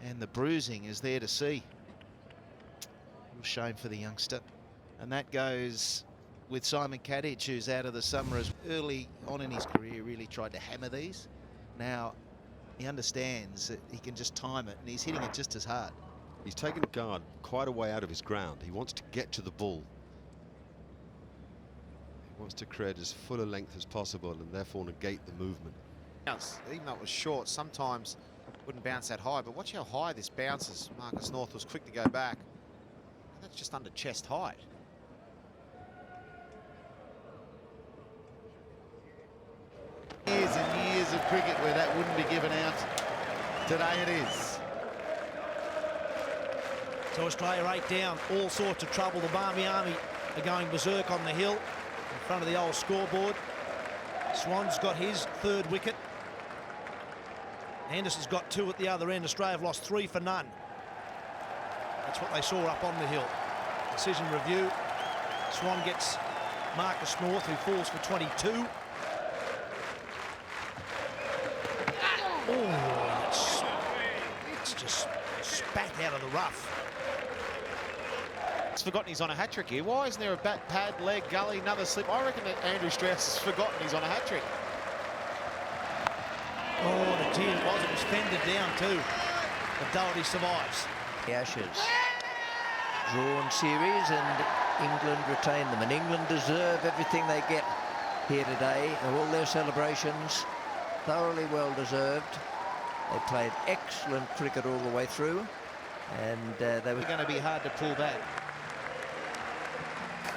and the bruising is there to see. Real shame for the youngster. And that goes with Simon Katich, who's out of the summer. As early on in his career, really tried to hammer these. Now he understands that he can just time it, and he's hitting it just as hard. he's taken guard quite a way out of his ground. He wants to get to the ball. He wants to create as full a length as possible and therefore negate the movement. Even though it was short, sometimes wouldn't bounce that high, but watch how high this bounces. Marcus North was quick to go back. That's just under chest height. Years and years of cricket where that wouldn't be given out. Today it is. So Australia 8 down, all sorts of trouble. The Barmy Army are going berserk on the hill in front of the old scoreboard. Swann's got his third wicket. Anderson's got 2 at the other end. Australia have lost 3 for none. That's what they saw up on the hill. Decision review. Swann gets Marcus North, who falls for 22. Oh, it's just spat out of the rough. He's forgotten he's on a hat-trick here. Why isn't there a bat, pad, leg, gully, another slip? I reckon that Andrew Strauss has forgotten he's on a hat-trick. Oh, the tear it was fended down too. But Doherty survives. The Ashes. Drawn series, and England retain them. And England deserve everything they get here today. And all their celebrations, thoroughly well deserved. They played excellent cricket all the way through. And they were going to be hard to pull back.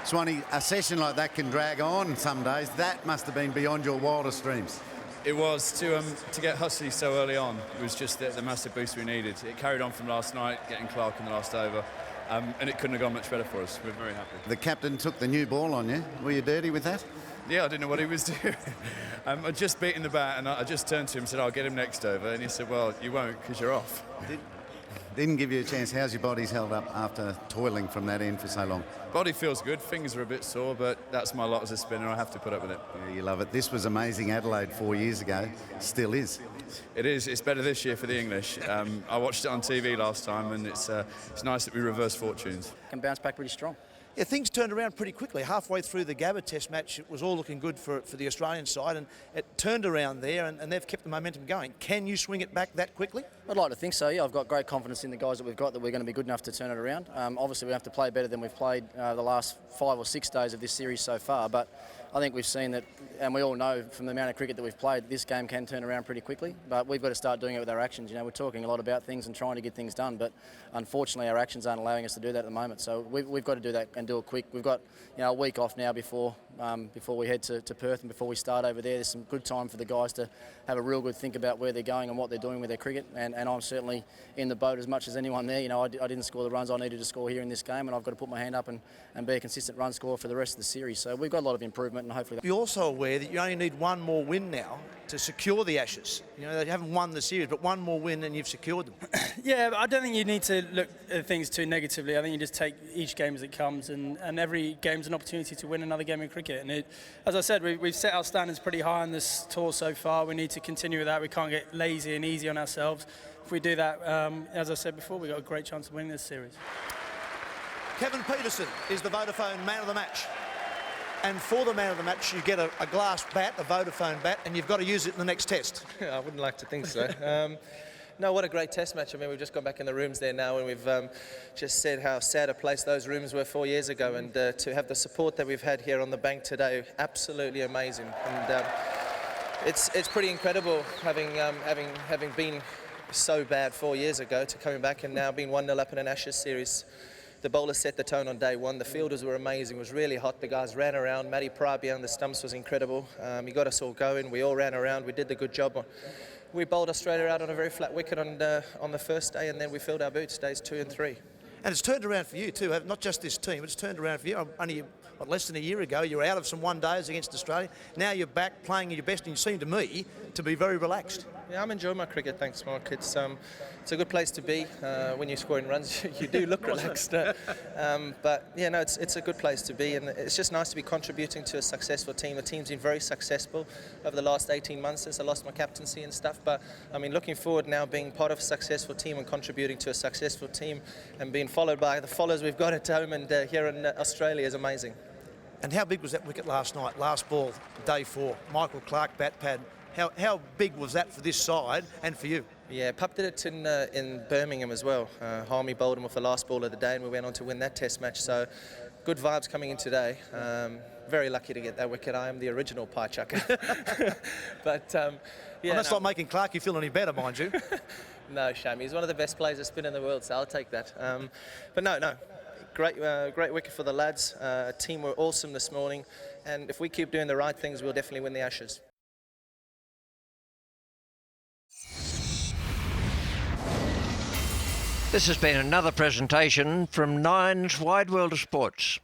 Swanee, a session like that can drag on some days. That must have been beyond your wildest dreams. It was to get Hussey so early on. It was just the massive boost we needed. It carried on from last night, getting Clarke in the last over, and it couldn't have gone much better for us. We're very happy. The captain took the new ball on you. Were you dirty with that? Yeah, I didn't know what he was doing. I'd just beaten the bat, and I just turned to him and said, "I'll get him next over," and he said, "Well, you won't because you're off." Didn't give you a chance. How's your body's held up after toiling from that end for so long? Body feels good. Fingers are a bit sore, but that's my lot as a spinner. I have to put up with it. Yeah, you love it. This was amazing Adelaide 4 years ago. Still is. It is. It's better this year for the English. I watched it on TV last time, and it's nice that we reverse fortunes. Can bounce back pretty strong. Yeah, things turned around pretty quickly. Halfway through the Gabba Test match, it was all looking good for the Australian side, and it turned around there, and they've kept the momentum going. Can you swing it back that quickly? I'd like to think so, yeah. I've got great confidence in the guys that we've got that we're going to be good enough to turn it around. Obviously, we have to play better than we've played the last 5 or 6 days of this series so far, but I think we've seen that, and we all know from the amount of cricket that we've played, this game can turn around pretty quickly, but we've got to start doing it with our actions. You know, we're talking a lot about things and trying to get things done, but unfortunately our actions aren't allowing us to do that at the moment. So we've got to do that and do it quick. We've got, you know, a week off now before we head to Perth and before we start over there. There's some good time for the guys to have a real good think about where they're going and what they're doing with their cricket, and I'm certainly in the boat as much as anyone there. You know, I didn't score the runs I needed to score here in this game, and I've got to put my hand up and be a consistent run scorer for the rest of the series. So we've got a lot of improvement, and hopefully... You're also aware that you only need one more win now to secure the Ashes. You know, they haven't won the series, but one more win and you've secured them. Yeah, but I don't think you need to look at things too negatively. I think you just take each game as it comes, and every game's an opportunity to win another game in cricket. And as I said, we've set our standards pretty high on this tour so far. We need to continue with that. We can't get lazy and easy on ourselves. If we do that, as I said before, we've got a great chance of winning this series. Kevin Pietersen is the Vodafone man of the match. And for the man of the match, you get a glass bat, a Vodafone bat, and you've got to use it in the next test. I wouldn't like to think so. No, what a great test match. I mean, we've just gone back in the rooms there now, and we've just said how sad a place those rooms were 4 years ago, and to have the support that we've had here on the bank today, absolutely amazing. And it's pretty incredible having been so bad 4 years ago to coming back and now being 1-0 up in an Ashes series. The bowlers set the tone on day one. The fielders were amazing. It was really hot. The guys ran around. Matty Pryor behind the stumps was incredible. He got us all going. We all ran around. We did the good job. We bowled Australia out on a very flat wicket on the first day, and then we filled our boots days 2 and 3. And it's turned around for you too, not just this team, it's turned around for you. Only less than a year ago, you were out of some one-days against Australia. Now you're back playing your best, and you seem to me to be very relaxed. Yeah, I'm enjoying my cricket, thanks, Mark. It's a good place to be. When you're scoring runs, you do look relaxed. But yeah, no, it's a good place to be, and it's just nice to be contributing to a successful team. The team's been very successful over the last 18 months since I lost my captaincy and stuff. But I mean, looking forward now, being part of a successful team and contributing to a successful team, and being followed by the followers we've got at home and here in Australia is amazing. And how big was that wicket last night, last ball, day 4? Michael Clarke, bat pad. How big was that for this side and for you? Yeah, Pup did it in Birmingham as well. Harmy bowled him off the last ball of the day, and we went on to win that test match. So good vibes coming in today. Very lucky to get that wicket. I am the original pie chucker. But yeah, that's not making Clarke feel any better, mind you. No, shame. He's one of the best players to spin in the world, so I'll take that. But no. Great wicket for the lads. Team were awesome this morning, and if we keep doing the right things, we'll definitely win the Ashes. This has been another presentation from Nine's Wide World of Sports.